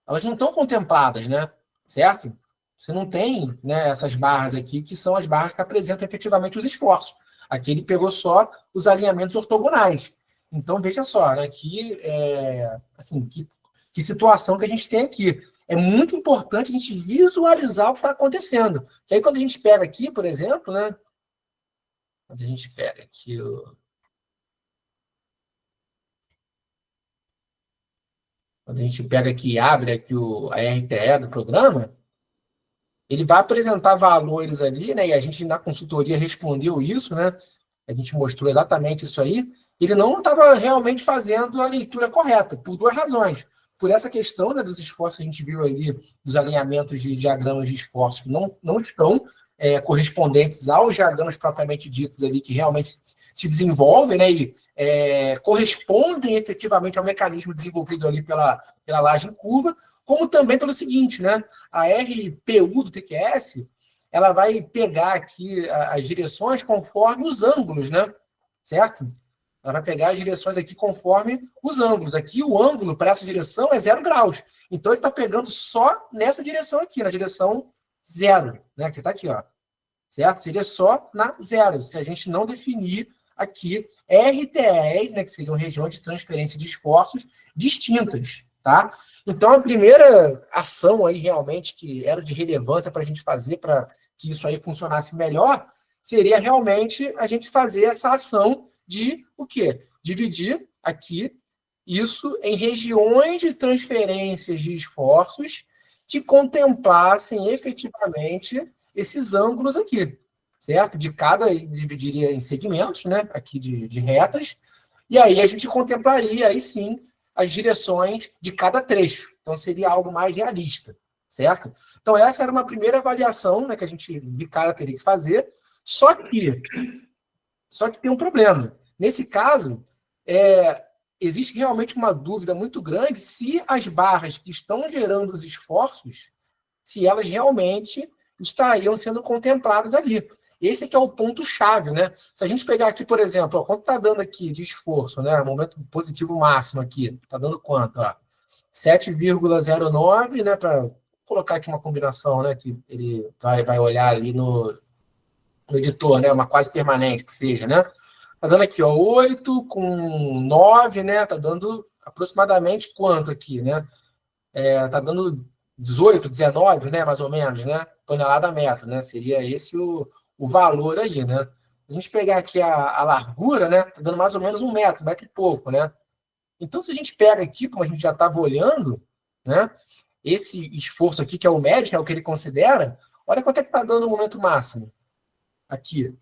S1: elas não estão contempladas, né? Certo? Você não tem, né, essas barras aqui, que são as barras que apresentam efetivamente os esforços. Aqui ele pegou só os alinhamentos ortogonais. Então, veja só, né, assim, que situação que a gente tem aqui. É muito importante a gente visualizar o que está acontecendo. Que aí, quando a gente pega aqui, por exemplo, né? Quando a gente pega aqui quando a gente pega aqui e abre aqui a RTE do programa, ele vai apresentar valores ali, né? E a gente na consultoria respondeu isso, né? A gente mostrou exatamente isso aí. Ele não estava realmente fazendo a leitura correta, por duas razões. Por essa questão, né, dos esforços que a gente viu ali, dos alinhamentos de diagramas de esforços que não estão correspondentes aos diagramas propriamente ditos ali, que realmente se desenvolvem, né, e correspondem efetivamente ao mecanismo desenvolvido ali pela laje em curva, como também pelo seguinte, né, a RPU do TQS, ela vai pegar aqui as direções conforme os ângulos, né, certo? Ela vai pegar as direções aqui conforme os ângulos. Aqui o ângulo para essa direção é 0 graus. Então ele está pegando só nessa direção aqui, na direção 0, né? Que está aqui, ó. Certo? Seria só na 0, se a gente não definir aqui RTE, né? Que seriam regiões de transferência de esforços distintas, tá? Então a primeira ação aí realmente que era de relevância para a gente fazer para que isso aí funcionasse melhor seria realmente a gente fazer essa ação de o quê? Dividir aqui isso em regiões de transferências de esforços que contemplassem efetivamente esses ângulos aqui, certo? De cada, dividiria em segmentos, né? Aqui de retas, e aí a gente contemplaria, aí sim, as direções de cada trecho. Então seria algo mais realista, certo? Então essa era uma primeira avaliação, né, que a gente de cara teria que fazer, só que tem um problema. Nesse caso, existe realmente uma dúvida muito grande se as barras que estão gerando os esforços, se elas realmente estariam sendo contempladas ali. Esse aqui é o ponto-chave, né? Se a gente pegar aqui, por exemplo, ó, quanto está dando aqui de esforço, né? Momento positivo máximo aqui, está dando quanto? 7,09, né? Para colocar aqui uma combinação, né? Que ele vai olhar ali no editor, né? Uma quase permanente que seja, né? Tá dando aqui, ó, 8 com 9, né? Tá dando aproximadamente quanto aqui, né? Tá dando 18, 19, né? Mais ou menos, né? Tonelada metro, né? Seria esse o valor aí, né? A gente pegar aqui a largura, né? Tá dando mais ou menos 1 metro e pouco, né? Então, se a gente pega aqui, como a gente já estava olhando, né? Esse esforço aqui, que é o médio, que é o que ele considera, olha quanto é que tá dando o momento máximo. Aqui.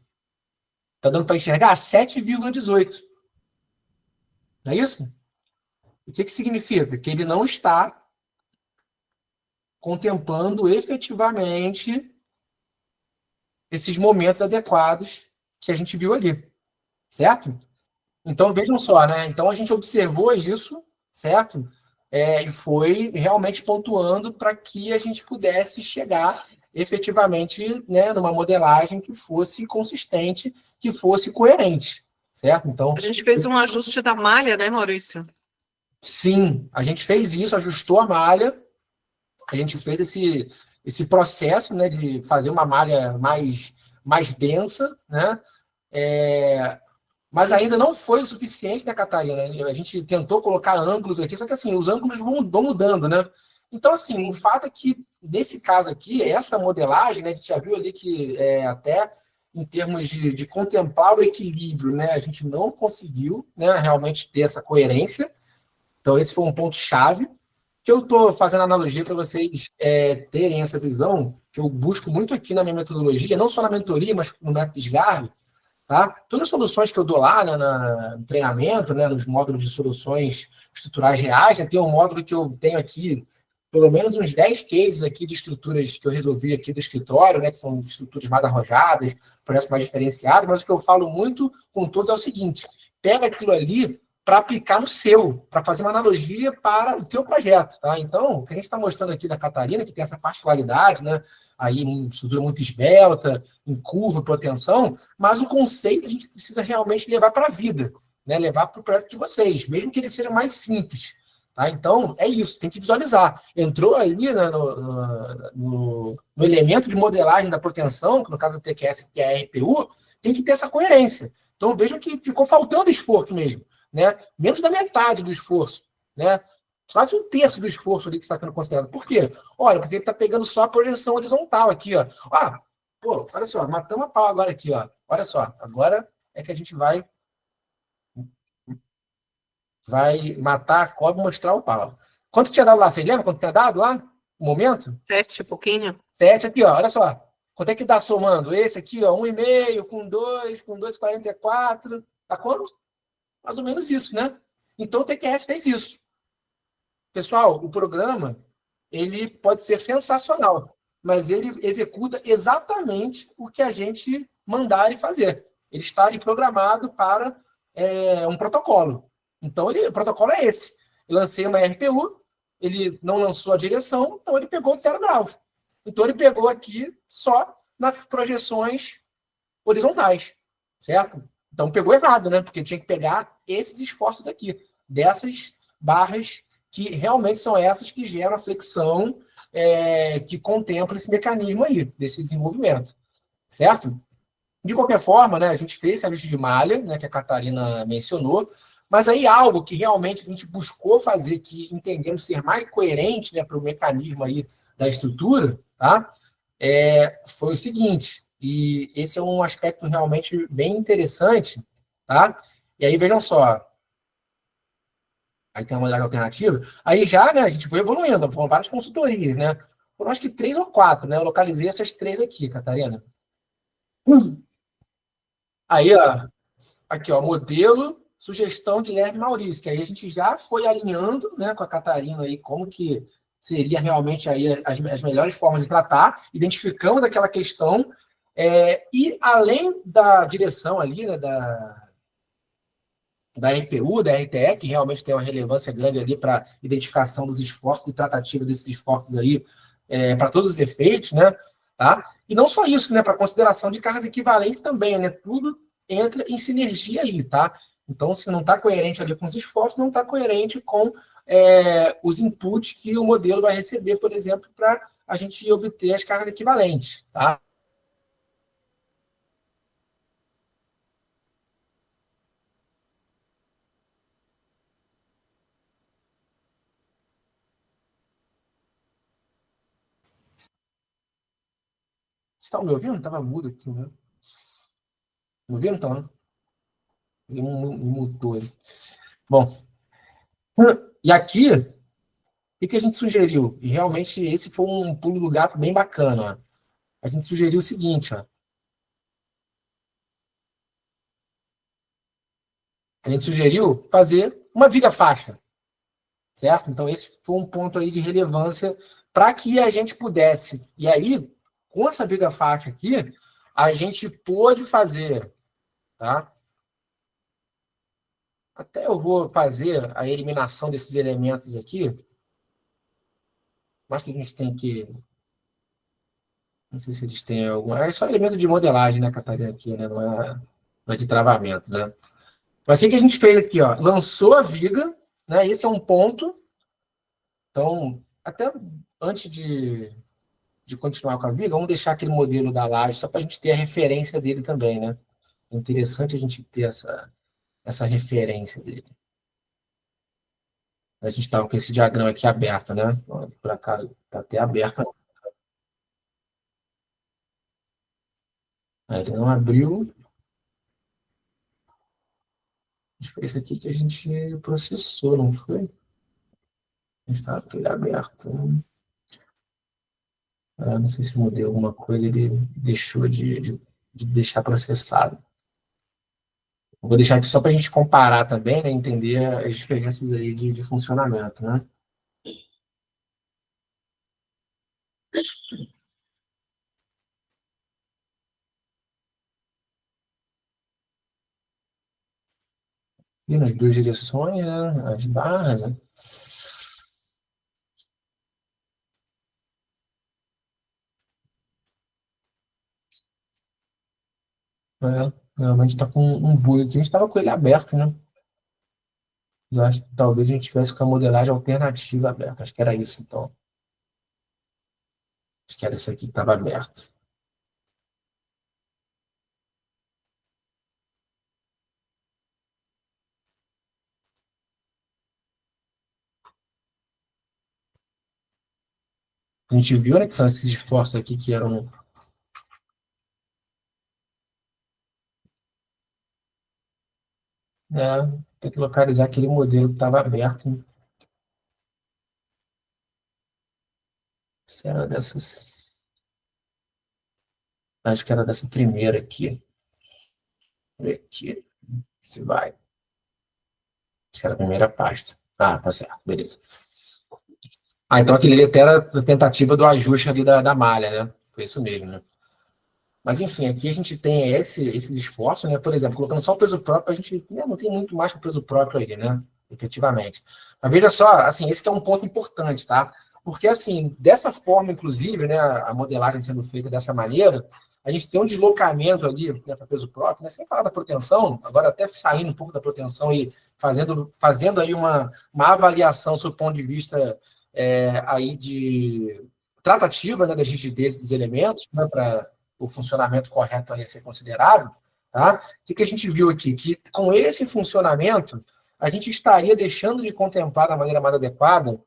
S1: Tá dando para enxergar 7,18. Não é isso? O que significa? Que ele não está contemplando efetivamente esses momentos adequados que a gente viu ali. Certo? Então, vejam só, né? Então, a gente observou isso, certo? E foi realmente pontuando para que a gente pudesse chegar efetivamente, né, numa modelagem que fosse consistente, que fosse coerente, certo? Então,
S2: a gente fez um ajuste da malha, né, Maurício?
S1: Sim, a gente fez isso, ajustou a malha, a gente fez esse processo, né, de fazer uma malha mais densa, né? Mas ainda não foi o suficiente, né, Catarina? A gente tentou colocar ângulos aqui, só que assim, os ângulos vão mudando, né? Então, assim, o fato é que, nesse caso aqui, essa modelagem, né, a gente já viu ali que até em termos de contemplar o equilíbrio, né, a gente não conseguiu, né, realmente ter essa coerência. Então, esse foi um ponto-chave. Que eu estou fazendo analogia para vocês terem essa visão, que eu busco muito aqui na minha metodologia, não só na mentoria, mas no método SGARB, tá? Todas as soluções que eu dou lá, né, no treinamento, né, nos módulos de soluções estruturais reais, né, tem um módulo que eu tenho aqui, pelo menos uns 10 cases aqui de estruturas que eu resolvi aqui do escritório, né, que são estruturas mais arrojadas, projetos mais diferenciados, mas o que eu falo muito com todos é o seguinte: pega aquilo ali, para aplicar no seu, para fazer uma analogia para o teu projeto, tá? Então, o que a gente está mostrando aqui da Catarina, que tem essa particularidade, né? Aí, uma estrutura muito esbelta, em curva, protensão, mas o conceito a gente precisa realmente levar para a vida, né? Levar para o projeto de vocês, mesmo que ele seja mais simples, tá? Então, é isso, tem que visualizar. Entrou ali, né, no elemento de modelagem da protensão, que no caso do TQS, que é a RPU, tem que ter essa coerência. Então, vejam que ficou faltando esforço mesmo, né? Menos da metade do esforço, né? Quase um terço do esforço ali que está sendo considerado. Por quê? Olha, porque ele está pegando só a projeção horizontal aqui, ó. Ah, pô, olha só, matamos a pau agora aqui, ó. Olha só, agora é que a gente vai matar a cobra e mostrar o pau. Quanto tinha dado lá? Vocês lembram quanto tinha dado lá? O momento?
S2: 7 e pouquinho.
S1: 7 aqui, ó. Olha só. Quanto é que dá somando? Esse aqui, ó, 1,5 com 2, com 2,44. Tá quanto? Mais ou menos isso, né? Então o TQS fez isso. Pessoal, o programa ele pode ser sensacional, mas ele executa exatamente o que a gente mandar ele fazer. Ele está ali programado para um protocolo. Então, o protocolo é esse. Eu lancei uma RPU, ele não lançou a direção, então ele pegou de 0 graus. Então, ele pegou aqui só nas projeções horizontais, certo? Então, pegou errado, né? Porque tinha que pegar esses esforços aqui, dessas barras que realmente são essas que geram a flexão que contempla esse mecanismo aí, desse desenvolvimento, certo? De qualquer forma, né, a gente fez esse ajuste de malha, né, que a Catarina mencionou, mas aí algo que realmente a gente buscou fazer, que entendemos ser mais coerente, né, para o mecanismo aí da estrutura, tá? Foi o seguinte, e esse é um aspecto realmente bem interessante, tá? E aí vejam só, aí tem uma modalidade alternativa, aí já, né, a gente foi evoluindo, foram várias consultorias, né? Foram acho que 3 ou 4, né? Eu localizei essas 3 aqui, Catarina. Aí, ó, aqui, ó, modelo, sugestão de Guilherme Maurício, que aí a gente já foi alinhando, né, com a Catarina aí como que seria realmente aí as melhores formas de tratar, identificamos aquela questão, e além da direção ali, né, da RPU, da RTE, que realmente tem uma relevância grande ali para identificação dos esforços e tratativa desses esforços aí, para todos os efeitos, né? Tá? E não só isso, né? Para consideração de cargas equivalentes também, né? Tudo entra em sinergia aí, tá? Então, se não está coerente ali com os esforços, não está coerente com os inputs que o modelo vai receber, por exemplo, para a gente obter as cargas equivalentes, tá? Vocês estão me ouvindo? Estava mudo aqui, né? Me ouvindo, então, né? Ele mudou. Bom, e aqui, o que a gente sugeriu? E realmente esse foi um pulo do gato bem bacana. Ó. A gente sugeriu o seguinte: ó. A gente sugeriu fazer uma viga faixa, certo? Então, esse foi um ponto aí de relevância para que a gente pudesse. E aí, com essa viga faixa aqui, a gente pôde fazer, tá? Até eu vou fazer a eliminação desses elementos aqui, mas que a gente tem que. Não sei se eles têm algum. É só elemento de modelagem, né, Catarina, aqui, né? Não é de travamento, né? Mas o que a gente fez aqui, ó? Lançou a viga, né? Esse é um ponto. Então, até antes de continuar com a viga, vamos deixar aquele modelo da laje, só para a gente ter a referência dele também, né? É interessante a gente ter essa referência dele. A gente estava com esse diagrama aqui aberto, né? Por acaso, está até aberto. Ele não abriu. Acho que foi esse aqui que a gente processou, não foi? Estava com ele aberto. Não sei se mudei alguma coisa, ele deixou de deixar processado. Vou deixar aqui só para a gente comparar também, né, entender as diferenças aí de funcionamento, né? E nas duas direções, né? As barras, né? Realmente está com um bug aqui. A gente estava com ele aberto, né? Eu acho que talvez a gente tivesse com a modelagem alternativa aberta. Acho que era isso, então. Acho que era isso aqui que estava aberto. A gente viu, né, que são esses esforços aqui que eram. Tem que localizar aquele modelo que estava aberto, né? Se era dessas. Acho que era dessa primeira aqui. Vamos ver aqui. Se vai. Acho que era a primeira pasta. Ah, tá certo, beleza. Então aquele ali até era a tentativa do ajuste ali da malha, né? Foi isso mesmo, né? Mas enfim, aqui a gente tem esses esforços, né? Por exemplo, colocando só o peso próprio, a gente, né, não tem muito mais que o peso próprio aí, né? Efetivamente. Mas veja só, assim, esse que é um ponto importante, tá? Porque, assim, dessa forma, inclusive, né, a modelagem sendo feita dessa maneira, a gente tem um deslocamento ali, né, para peso próprio, né? Sem falar da proteção, agora até saindo um pouco da proteção e fazendo aí uma avaliação sob o ponto de vista aí de tratativa, né, das rigidez dos elementos, né, para o funcionamento correto ali a ser considerado, tá? O que a gente viu aqui? Que com esse funcionamento, a gente estaria deixando de contemplar da maneira mais adequada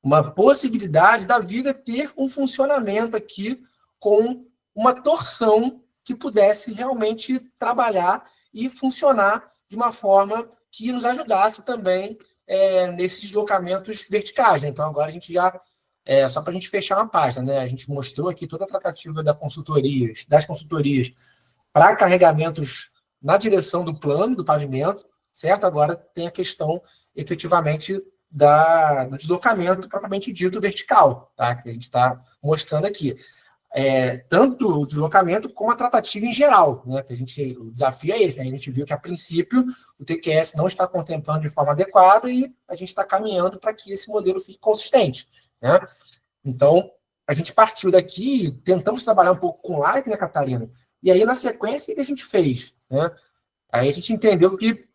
S1: uma possibilidade da viga ter um funcionamento aqui com uma torção que pudesse realmente trabalhar e funcionar de uma forma que nos ajudasse também nesses deslocamentos verticais, né? Então, agora a gente já só para a gente fechar uma página, né? A gente mostrou aqui toda a tratativa das consultorias para carregamentos na direção do plano, do pavimento, certo? Agora tem a questão, efetivamente, do deslocamento propriamente dito vertical, tá? Que a gente está mostrando aqui. Tanto o deslocamento como a tratativa em geral, né? Que o desafio é esse, né? A gente viu que, a princípio, o TQS não está contemplando de forma adequada e a gente está caminhando para que esse modelo fique consistente, né? Então, a gente partiu daqui, tentamos trabalhar um pouco com live, né, Catarina? E aí, na sequência, o que a gente fez? Né? Aí a gente entendeu que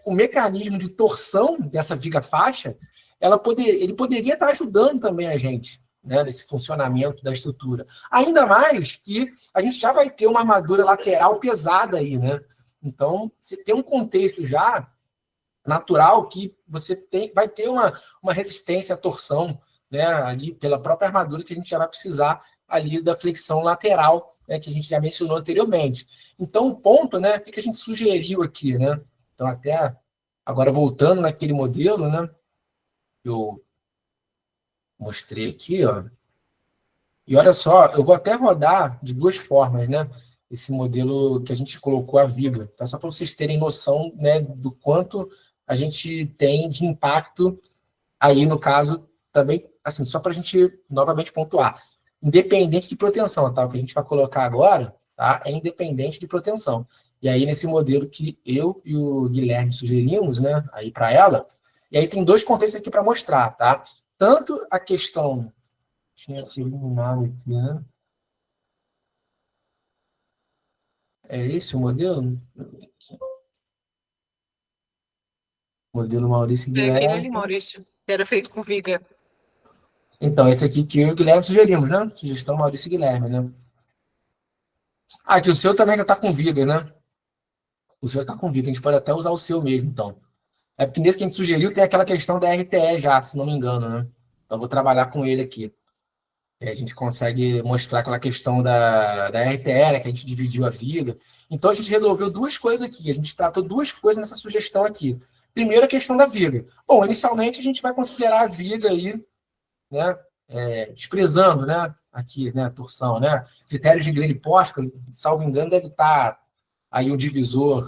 S1: o mecanismo de torção dessa viga faixa, ele poderia estar ajudando também a gente, né, nesse funcionamento da estrutura. Ainda mais que a gente já vai ter uma armadura lateral pesada aí, né? Então, você tem um contexto já natural que você vai ter uma resistência à torção, né, ali pela própria armadura, que a gente já vai precisar ali da flexão lateral, né, que a gente já mencionou anteriormente. Então, o ponto, né, o que a gente sugeriu aqui, né? Então, até agora voltando naquele modelo, né, que eu mostrei aqui, ó. E olha só, eu vou até rodar de duas formas, né? Esse modelo que a gente colocou a viga, tá? Só para vocês terem noção, né, do quanto a gente tem de impacto aí, no caso, também, assim, só para a gente novamente pontuar. Independente de proteção, tá? O que a gente vai colocar agora, tá? É independente de proteção. E aí, nesse modelo que eu e o Guilherme sugerimos, né, aí para ela, e aí tem dois contextos aqui para mostrar, tá? Tanto a questão. Tinha que eliminar aqui, né? É esse o modelo? Modelo Maurício
S2: É aquele ali,
S1: Guilherme.
S2: Maurício, que era feito com viga.
S1: Então, esse aqui que eu e o Guilherme sugerimos, né? Sugestão Maurício Guilherme, né? Ah, que o seu também já está com viga, né? O seu está com viga, a gente pode até usar o seu mesmo, então. É porque nesse que a gente sugeriu tem aquela questão da RTE já, se não me engano, né? Então, vou trabalhar com ele aqui. E a gente consegue mostrar aquela questão da RTE, né, que a gente dividiu a viga. Então, a gente resolveu duas coisas aqui. A gente tratou duas coisas nessa sugestão aqui. Primeiro, a questão da viga. Bom, inicialmente, a gente vai considerar a viga aí, né, desprezando, né, aqui, né, a torção, né? Critérios de Green-Post, salvo engano, deve estar aí o divisor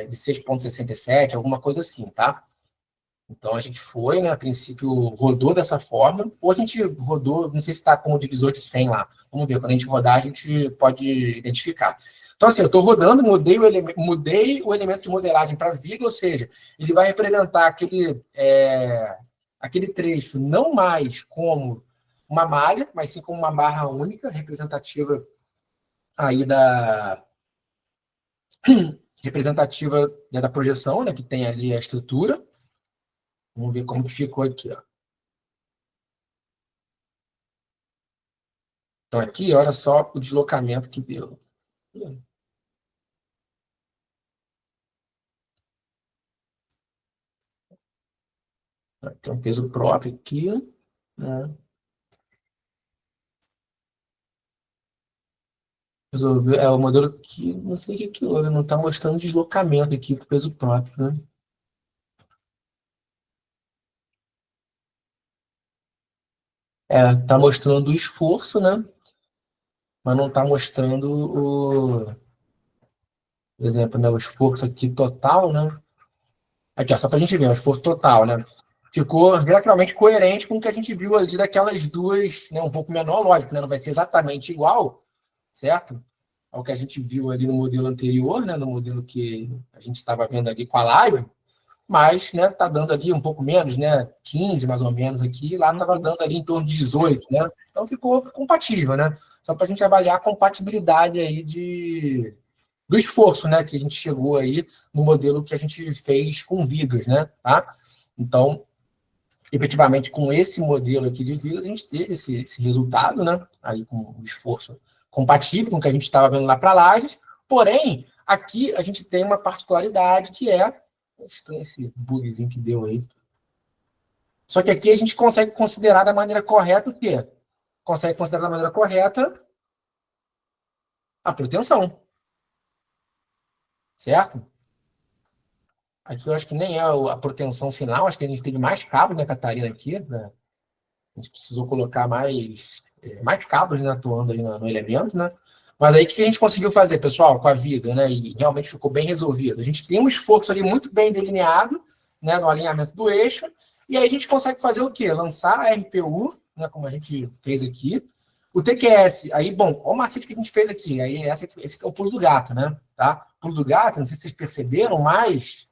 S1: de 6,67, alguma coisa assim, tá? Então, a gente foi, né, a princípio, rodou dessa forma, ou a gente rodou, não sei se está como divisor de 100 lá. Vamos ver, quando a gente rodar, a gente pode identificar. Então, assim, eu estou rodando, mudei o elemento de modelagem para viga, ou seja, ele vai representar aquele trecho não mais como uma malha, mas sim como uma barra única, representativa aí representativa, né, da projeção, né, que tem ali a estrutura. Vamos ver como que ficou aqui, ó. Então, aqui, olha só o deslocamento que deu. Tem um peso próprio aqui, né? Resolveu, o modelo que não sei o que que houve, não está mostrando deslocamento aqui com peso próprio, né? Está mostrando o esforço, né? Mas não está mostrando por exemplo, né, o esforço aqui total, né? Aqui, ó, só para a gente ver, o esforço total, né? Ficou relativamente coerente com o que a gente viu ali daquelas duas, né? Um pouco menor, lógico, né? Não vai ser exatamente igual, certo? Ao que a gente viu ali no modelo anterior, né? No modelo que a gente estava vendo ali com a live, mas, né? Tá dando ali um pouco menos, né? 15 mais ou menos aqui, lá estava dando ali em torno de 18, né? Então ficou compatível, né? Só para a gente avaliar a compatibilidade aí do esforço, né, que a gente chegou aí no modelo que a gente fez com vigas, né, tá? Então, efetivamente, com esse modelo aqui de vigas, a gente teve esse resultado, né, aí com o esforço compatível com o que a gente estava vendo lá para Lages, porém, aqui a gente tem uma particularidade que é, estranho esse bugzinho que deu aí, só que aqui a gente consegue considerar da maneira correta o quê? Consegue considerar da maneira correta a pretensão, certo? Aqui eu acho que nem é a proteção final, acho que a gente teve mais cabos, né, Catarina, aqui, né? A gente precisou colocar mais cabos, né, atuando aí no elemento, né? Mas aí o que a gente conseguiu fazer, pessoal, com a vida, né? E realmente ficou bem resolvido. A gente tem um esforço ali muito bem delineado, né, no alinhamento do eixo, e aí a gente consegue fazer o quê? Lançar a RPU, né, como a gente fez aqui. O TQS, aí, bom, olha o macete que a gente fez aqui. Aí esse é o pulo do gato, né? Tá? O pulo do gato, não sei se vocês perceberam, mas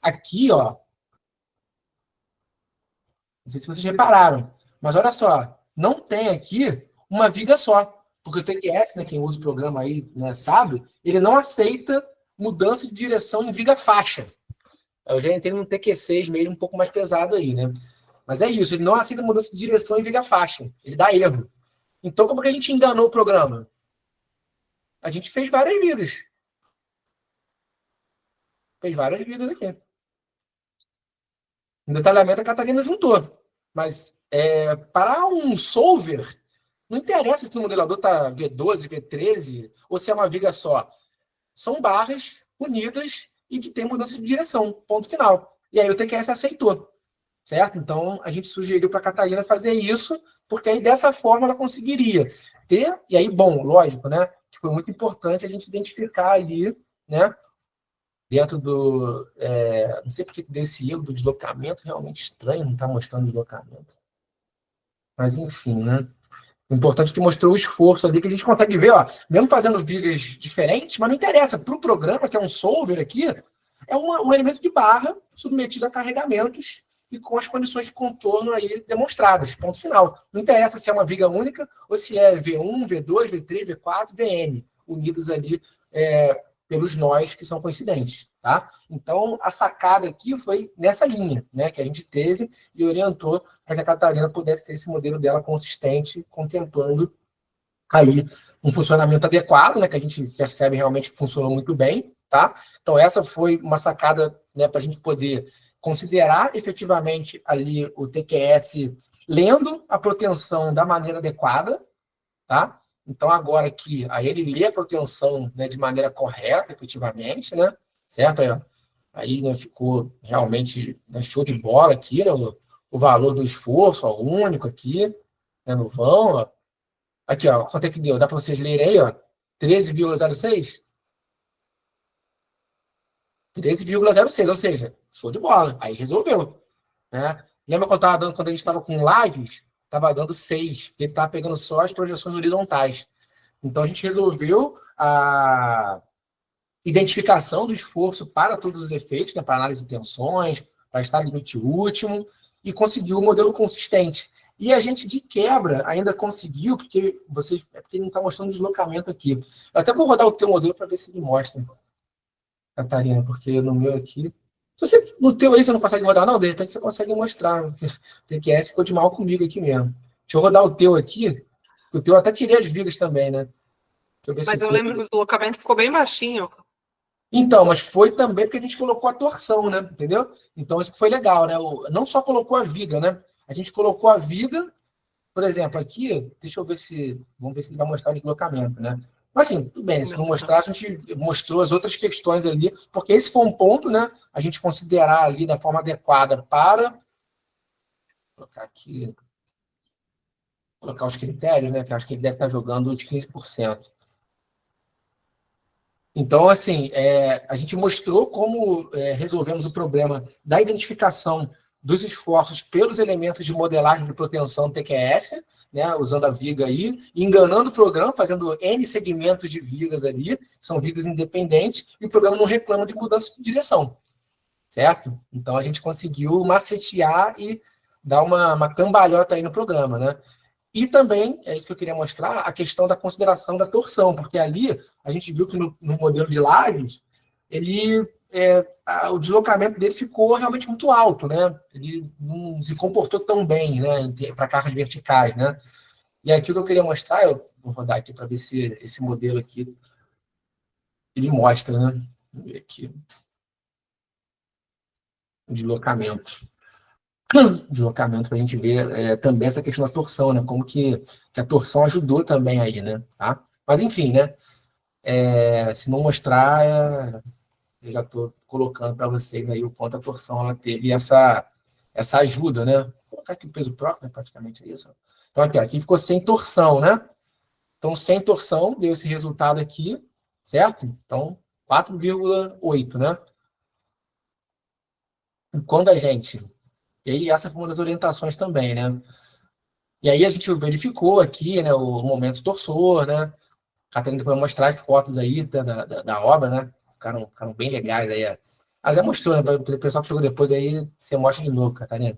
S1: aqui, ó, não sei se vocês repararam, mas olha só, não tem aqui uma viga só, porque o TQS, né, quem usa o programa aí, né, sabe, ele não aceita mudança de direção em viga faixa. Eu já entrei no TQ6 mesmo, um pouco mais pesado aí, né? Mas é isso, ele não aceita mudança de direção em viga faixa, ele dá erro. Então, como que a gente enganou o programa? A gente fez várias vigas aqui. No detalhamento, a Catarina juntou. Mas para um solver, não interessa se o modelador está V12, V13, ou se é uma viga só. São barras unidas e que tem mudança de direção, ponto final. E aí o TQS aceitou, certo? Então, a gente sugeriu para a Catarina fazer isso, porque aí dessa forma ela conseguiria ter, e aí, bom, lógico, né? Que foi muito importante a gente identificar ali, né? Dentro do. Não sei porque deu esse erro do deslocamento, realmente estranho, não está mostrando o deslocamento. Mas, enfim, né? O importante é que mostrou o esforço ali, que a gente consegue ver, ó, mesmo fazendo vigas diferentes, mas não interessa. Para o programa, que é um solver aqui, é um elemento de barra submetido a carregamentos e com as condições de contorno aí demonstradas. Ponto final. Não interessa se é uma viga única ou se é V1, V2, V3, V4, VM, unidos ali pelos nós que são coincidentes, tá? Então, a sacada aqui foi nessa linha, né, que a gente teve e orientou para que a Catarina pudesse ter esse modelo dela consistente, contemplando aí um funcionamento adequado, né, que a gente percebe realmente que funcionou muito bem, tá? Então, essa foi uma sacada, né, para a gente poder considerar efetivamente ali o TQS lendo a proteção da maneira adequada, tá? Então, agora que aí ele lê a proteção, né, de maneira correta, efetivamente, né? Certo? Aí, né, ficou realmente, né, show de bola aqui, né, o valor do esforço, ó, único aqui, né, no vão. Ó. Aqui, ó, quanto é que deu? Dá para vocês lerem aí, ó. 13,06? 13,06, ou seja, show de bola. Aí resolveu. né? Lembra quando estava dando, quando a gente estava com lajes? Estava dando 6, ele estava pegando só as projeções horizontais. Então a gente resolveu a identificação do esforço para todos os efeitos, né, para análise de tensões, para estar limite último, e conseguiu um modelo consistente. E a gente, de quebra, ainda conseguiu, porque porque ele não está mostrando deslocamento aqui. Eu até vou rodar o teu modelo para ver se ele mostra, Catarina, porque no meu aqui. Se você, no teu aí você não consegue rodar, não, de repente você consegue mostrar. Porque o TQS ficou de mal comigo aqui mesmo. Deixa eu rodar o teu aqui. O teu eu até tirei as vigas também, né? Deixa eu ver se
S2: Mas
S1: o
S2: eu
S1: teu.
S2: lembro que o deslocamento ficou bem baixinho.
S1: Então, mas foi também porque a gente colocou a torção, né? Entendeu? Então, isso que foi legal, né? Não só colocou a viga, né? A gente colocou a viga, por exemplo, aqui, deixa eu ver se. Vamos ver se ele vai mostrar o deslocamento, né? Mas assim, tudo bem, né? Se não mostrar, a gente mostrou as outras questões ali, porque esse foi um ponto, né? A gente considerar ali da forma adequada para. Vou colocar aqui. Colocar os critérios, né? Que eu acho que ele deve estar jogando de 15%. Então, assim, a gente mostrou como resolvemos o problema da identificação dos esforços pelos elementos de modelagem de proteção TQS, né, usando a viga aí, enganando o programa, fazendo N segmentos de vigas ali, são vigas independentes, e o programa não reclama de mudança de direção, certo? Então, a gente conseguiu macetear e dar uma cambalhota aí no programa, né? E também, é isso que eu queria mostrar, a questão da consideração da torção, porque ali a gente viu que no modelo de Lages, o deslocamento dele ficou realmente muito alto, né? Ele não se comportou tão bem, né, para cargas verticais, né? E aqui o que eu queria mostrar, eu vou rodar aqui para ver se esse modelo aqui ele mostra, né? Vamos ver aqui. O deslocamento. Deslocamento para a gente ver também essa questão da torção, né? Como que a torção ajudou também aí, né? Tá? Mas enfim, né? Se não mostrar, eu já estou colocando para vocês aí o quanto a torção ela teve essa ajuda, né? Vou colocar aqui o peso próprio, né? Praticamente é isso. Então aqui ficou sem torção, né? Então sem torção deu esse resultado aqui, certo? Então 4,8, né? E quando a gente... E aí essa foi uma das orientações também, né? E aí a gente verificou aqui, né, o momento torsor, né? A Catarina vai mostrar as fotos aí da obra, né? Ficaram bem legais aí. Já mostrou, né? O pessoal que chegou depois aí, você mostra de novo, Catarina.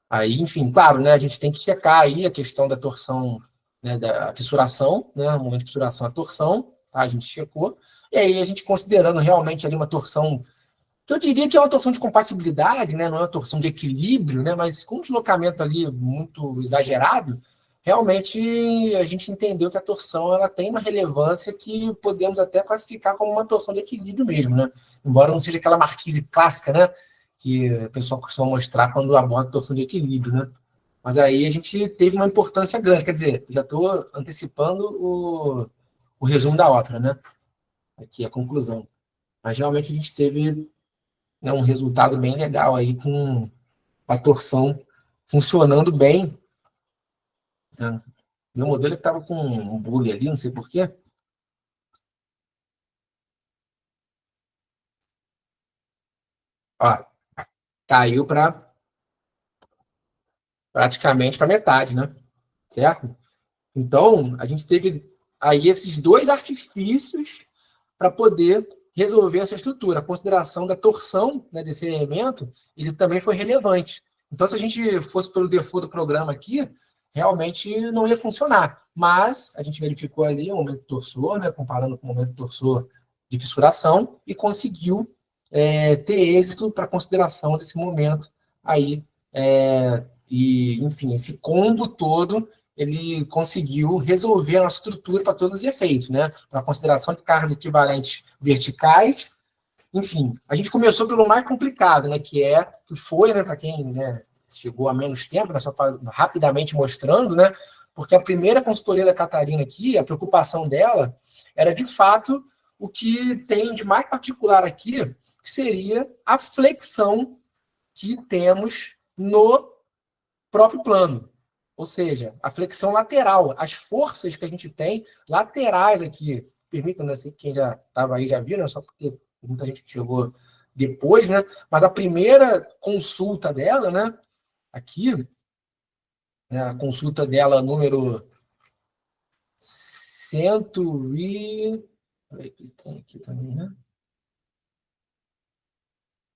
S1: Aí, enfim, claro, né? A gente tem que checar aí a questão da torção, né? Da fissuração, né? O momento de fissuração, a torção, tá? A gente checou. E aí a gente considerando realmente ali uma torção que eu diria que é uma torção de compatibilidade, né? Não é uma torção de equilíbrio, né? Mas com um deslocamento ali muito exagerado, realmente a gente entendeu que a torção ela tem uma relevância que podemos até classificar como uma torção de equilíbrio mesmo, né? Embora não seja aquela marquise clássica, né? Que o pessoal costuma mostrar quando aborda a torção de equilíbrio, né? Mas aí a gente teve uma importância grande, quer dizer, já estou antecipando o resumo da ópera, né? Aqui a conclusão. Mas realmente a gente teve, né, um resultado bem legal aí com a torção funcionando bem. Né? Meu modelo estava com um bug ali, não sei porquê. Ó, caiu para praticamente para metade, né? Certo? Então, a gente teve aí esses dois artifícios para poder resolver essa estrutura. A consideração da torção, né, desse elemento, ele também foi relevante. Então, se a gente fosse pelo default do programa aqui, realmente não ia funcionar. Mas a gente verificou ali o momento torsor, né, comparando com o momento torsor de fissuração, e conseguiu ter êxito para consideração desse momento aí. E, enfim, esse combo todo ele conseguiu resolver a nossa estrutura para todos os efeitos, né? Para consideração de cargas equivalentes verticais. Enfim, a gente começou pelo mais complicado, né? Que foi, né? Para quem, né, chegou há menos tempo, né, só rapidamente mostrando, né? Porque a primeira consultoria da Catarina aqui, a preocupação dela era de fato o que tem de mais particular aqui, que seria a flexão que temos no próprio plano. Ou seja, a flexão lateral, as forças que a gente tem laterais aqui, permitam, né, quem já estava aí já viu, né, só porque muita gente que chegou depois, né? Mas a primeira consulta dela, né? Aqui, né, a consulta dela, número 100 e... Tem aqui também, né?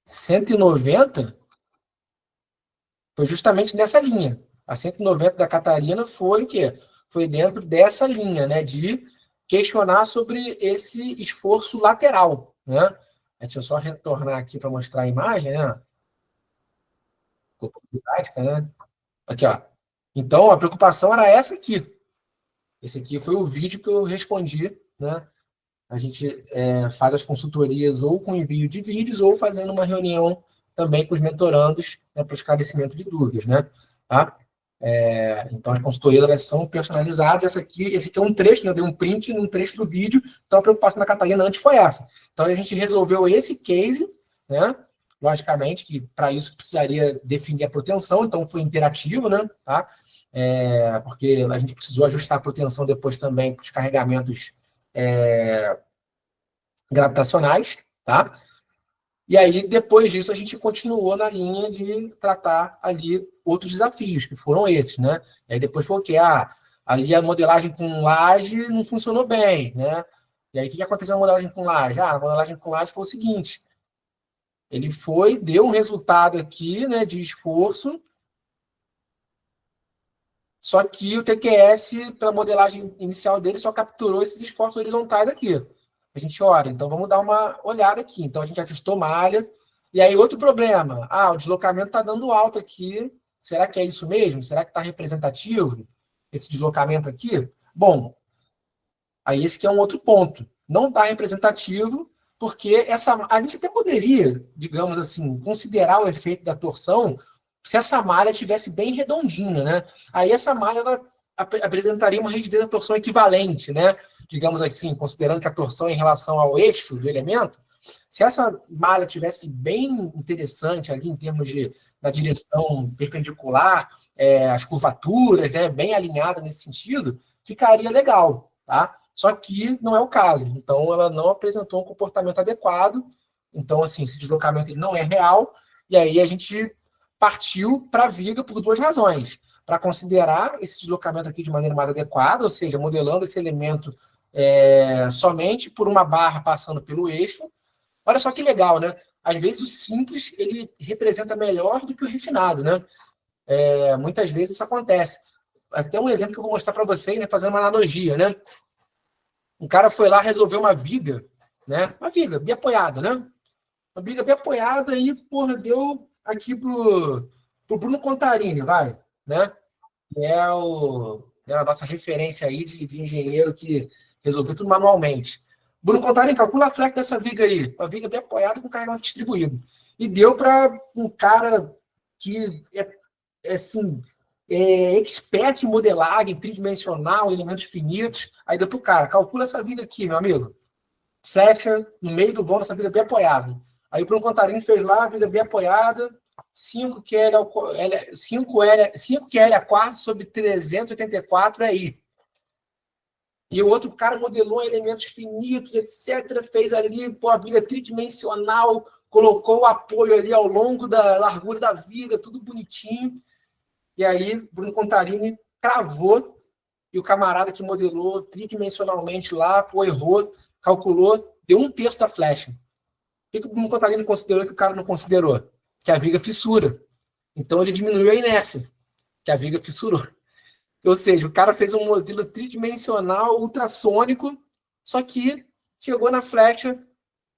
S1: 190 foi justamente nessa linha. A 190 da Catarina foi o quê? Foi dentro dessa linha, né? De questionar sobre esse esforço lateral, né? Deixa eu só retornar aqui para mostrar a imagem, né? Didática, né? Aqui, ó. Então, a preocupação era essa aqui. Esse aqui foi o vídeo que eu respondi, né? A gente faz as consultorias ou com envio de vídeos ou fazendo uma reunião também com os mentorandos, né, para o esclarecimento de dúvidas, né? Tá? Então, as consultorias elas são personalizadas. Esse aqui é um trecho, né? Eu dei um print num trecho do vídeo. Então, a preocupação da Catarina antes foi essa. Então, a gente resolveu esse case, né? Logicamente que para isso precisaria definir a proteção, então foi interativo, né? Tá? Porque a gente precisou ajustar a proteção depois também para os carregamentos gravitacionais, tá? E aí, depois disso, a gente continuou na linha de tratar ali outros desafios, que foram esses, né? E aí depois foi o quê? Ali a modelagem com laje não funcionou bem, né? E aí, o que aconteceu na modelagem com laje? A modelagem com laje foi o seguinte, ele deu um resultado aqui, né, de esforço, só que o TQS, pela modelagem inicial dele, só capturou esses esforços horizontais aqui. A gente olha, então vamos dar uma olhada aqui. Então a gente ajustou malha. E aí outro problema, o deslocamento está dando alto aqui. Será que é isso mesmo? Será que está representativo esse deslocamento aqui? Bom, aí esse aqui é um outro ponto. Não está representativo, porque a gente até poderia, digamos assim, considerar o efeito da torção se essa malha tivesse bem redondinha, né? Aí essa malha ela apresentaria uma rigidez da torção equivalente, né? Digamos assim, considerando que a torção em relação ao eixo do elemento, se essa malha tivesse bem interessante ali em termos da direção perpendicular, as curvaturas, né, bem alinhada nesse sentido, ficaria legal, tá? Só que não é o caso. Então, ela não apresentou um comportamento adequado. Então, assim, esse deslocamento ele não é real. E aí a gente partiu para a viga por duas razões. Para considerar esse deslocamento aqui de maneira mais adequada, ou seja, modelando esse elemento somente por uma barra passando pelo eixo. Olha só que legal, né? Às vezes o simples ele representa melhor do que o refinado, né? Muitas vezes isso acontece. Até um exemplo que eu vou mostrar para vocês, né? Fazendo uma analogia, né? Um cara foi lá resolver uma viga, né? Uma viga bem apoiada, né? Uma viga bem apoiada e, porra, deu aqui pro Bruno Contarini, vai, né? Que é a nossa referência aí de engenheiro que resolveu tudo manualmente. Bruno Contarini, calcula a flex dessa viga aí. Uma viga bem apoiada com carregamento distribuído. E deu para um cara que assim, expert em modelagem tridimensional, elementos finitos. Aí deu para o cara, calcula essa viga aqui, meu amigo. Flecha no meio do vão, essa viga bem apoiada. Aí o Bruno Contarini fez lá, a viga bem apoiada, 5 QL a quarto sobre 384 é I. E o outro cara modelou elementos finitos, etc. Fez ali a viga tridimensional, colocou o apoio ali ao longo da largura da viga, tudo bonitinho. E aí, Bruno Contarini cravou, e o camarada que modelou tridimensionalmente lá, errou, calculou, deu 1/3 da flecha. O que o Bruno Contarini considerou que o cara não considerou? Que a viga fissura. Então ele diminuiu a inércia, que a viga fissurou. Ou seja, o cara fez um modelo tridimensional ultrassônico, só que chegou na flecha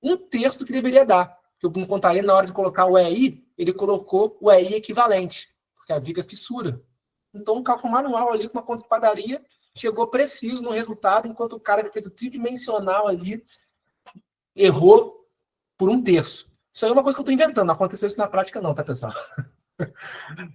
S1: 1/3 do que deveria dar. Porque o Bruno Contarini, na hora de colocar o EI, ele colocou o EI equivalente, porque a viga fissura. Então, um cálculo manual ali, com uma conta de padaria, chegou preciso no resultado, enquanto o cara que fez o tridimensional ali errou por 1/3. Isso aí é uma coisa que eu estou inventando, não aconteceu isso na prática não, tá, pessoal?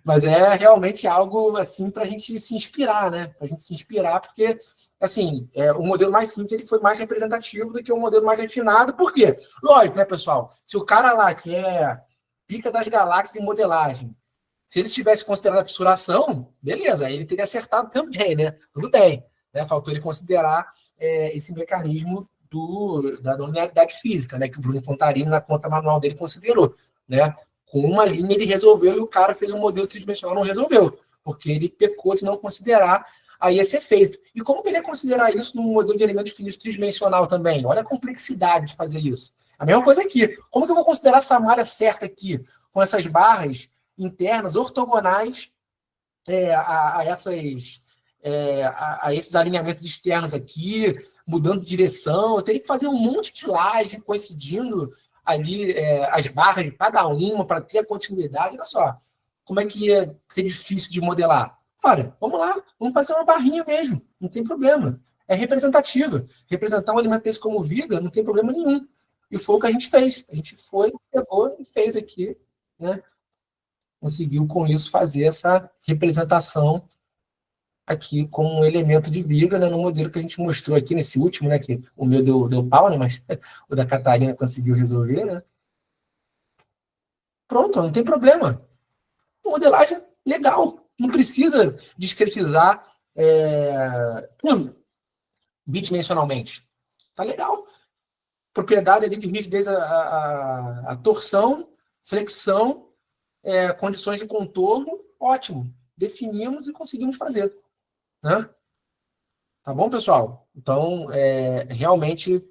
S1: Mas é realmente algo assim para a gente se inspirar, né? Para a gente se inspirar, porque assim, o modelo mais simples ele foi mais representativo do que o modelo mais refinado. Por quê? Lógico, né, pessoal? Se o cara lá que é pica das galáxias em modelagem, se ele tivesse considerado a fissuração, beleza, aí ele teria acertado também, né? Tudo bem, né? Faltou ele considerar esse mecanismo da não linearidade física, né? Que o Bruno Fontarini, na conta manual dele, considerou, né? Com uma linha ele resolveu e o cara fez um modelo tridimensional, não resolveu, porque ele pecou de não considerar aí esse efeito. E como que ele ia considerar isso num modelo de elementos finitos tridimensional também? Olha a complexidade de fazer isso. A mesma coisa aqui. Como que eu vou considerar essa malha certa aqui, com essas barras internas ortogonais a esses alinhamentos externos aqui, mudando de direção? Eu teria que fazer um monte de laje coincidindo ali as barras de cada uma para ter a continuidade. Olha só, como é que ia ser difícil de modelar? Olha, vamos lá, vamos fazer uma barrinha mesmo, não tem problema. É representativa. Representar um elemento desse como viga não tem problema nenhum. E foi o que a gente fez. A gente foi, pegou e fez aqui, né? Conseguiu com isso fazer essa representação aqui com um elemento de viga, né, no modelo que a gente mostrou aqui nesse último, né, que o meu deu pau, né, mas o da Catarina conseguiu resolver, né? Pronto, não tem problema. Modelagem legal. Não precisa discretizar bidimensionalmente. Tá legal. Propriedade ali de rigidez, a torção, flexão, condições de contorno, ótimo. Definimos e conseguimos fazer. Né? Tá bom, pessoal? Então, realmente,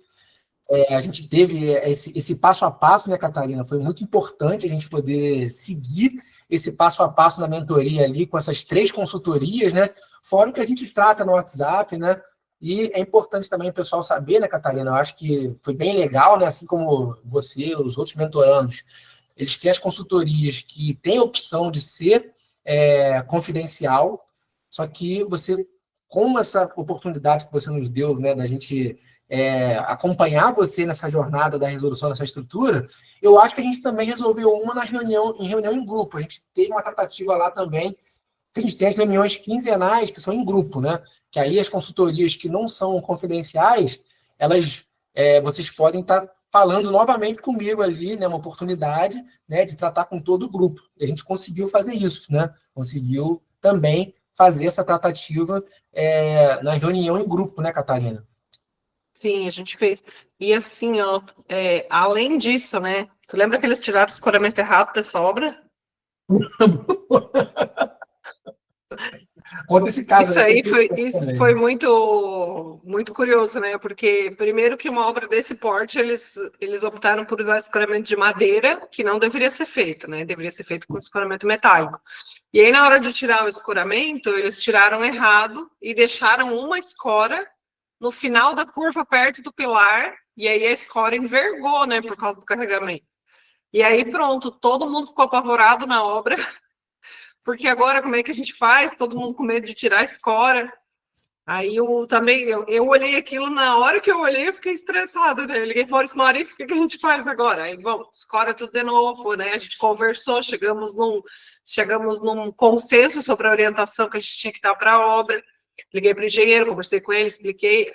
S1: a gente teve esse passo a passo, né, Catarina? Foi muito importante a gente poder seguir esse passo a passo na mentoria ali, com essas 3 consultorias, né? Fora o que a gente trata no WhatsApp, né? E é importante também o pessoal saber, né, Catarina? Eu acho que foi bem legal, né? Assim como você, os outros mentorandos, eles têm as consultorias que têm a opção de ser confidencial, só que você, com essa oportunidade que você nos deu, né, da gente acompanhar você nessa jornada da resolução dessa estrutura, eu acho que a gente também resolveu uma em reunião em grupo. A gente teve uma tratativa lá também, que a gente tem as reuniões quinzenais que são em grupo, né? Que aí as consultorias que não são confidenciais, elas, vocês podem estar falando novamente comigo ali, né? Uma oportunidade, né, de tratar com todo o grupo. E a gente conseguiu fazer isso, né? Conseguiu também fazer essa tratativa na reunião em grupo, né, Catarina?
S2: Sim, a gente fez. E assim, ó, além disso, né? Tu lembra que eles tiraram o escoramento errado dessa obra?
S1: Conta esse caso
S2: Isso
S1: aí.
S2: aí foi muito, muito curioso, né? Porque, primeiro, que uma obra desse porte, eles optaram por usar escoramento de madeira, que não deveria ser feito, né? Deveria ser feito com escoramento metálico. E aí, na hora de tirar o escoramento, eles tiraram errado e deixaram uma escora no final da curva, perto do pilar, e aí a escora envergou, né? Por causa do carregamento. E aí, pronto, todo mundo ficou apavorado na obra, porque agora como é que a gente faz? Todo mundo com medo de tirar a escora. Aí eu olhei aquilo, na hora que eu olhei, eu fiquei estressada, né? Eu liguei para o Maurício, o que a gente faz agora? Aí, bom, escora tudo de novo, né? A gente conversou, chegamos num consenso sobre a orientação que a gente tinha que dar para a obra. Liguei para o engenheiro, conversei com ele, expliquei,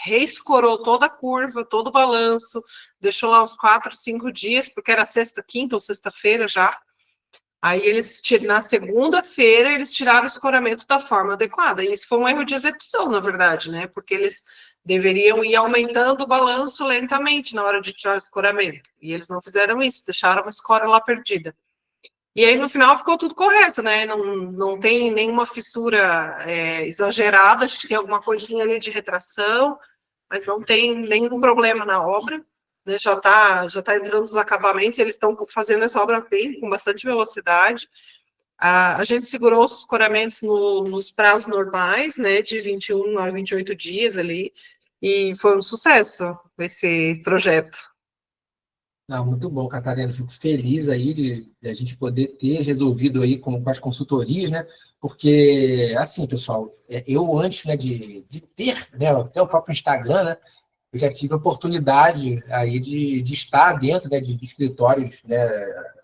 S2: reescorou toda a curva, todo o balanço, deixou lá uns 4, 5 dias, porque era quinta ou sexta-feira já. Aí na segunda-feira, eles tiraram o escoramento da forma adequada. E isso foi um erro de execução, na verdade, né? Porque eles deveriam ir aumentando o balanço lentamente na hora de tirar o escoramento. E eles não fizeram isso, deixaram a escora lá perdida. E aí, no final, ficou tudo correto, né? Não tem nenhuma fissura exagerada, a gente tem alguma coisinha ali de retração, mas não tem nenhum problema na obra. Né, já tá entrando os acabamentos, eles estão fazendo essa obra bem, com bastante velocidade. A gente segurou os escoramentos nos prazos normais, né, de 21 a 28 dias ali, e foi um sucesso esse projeto.
S1: Não, muito bom, Catarina. Fico feliz aí de a gente poder ter resolvido aí com as consultorias, né? Porque, assim, pessoal, eu antes, né, de ter, né, até o próprio Instagram, né, eu já tive a oportunidade aí de estar dentro, né, de escritórios, né,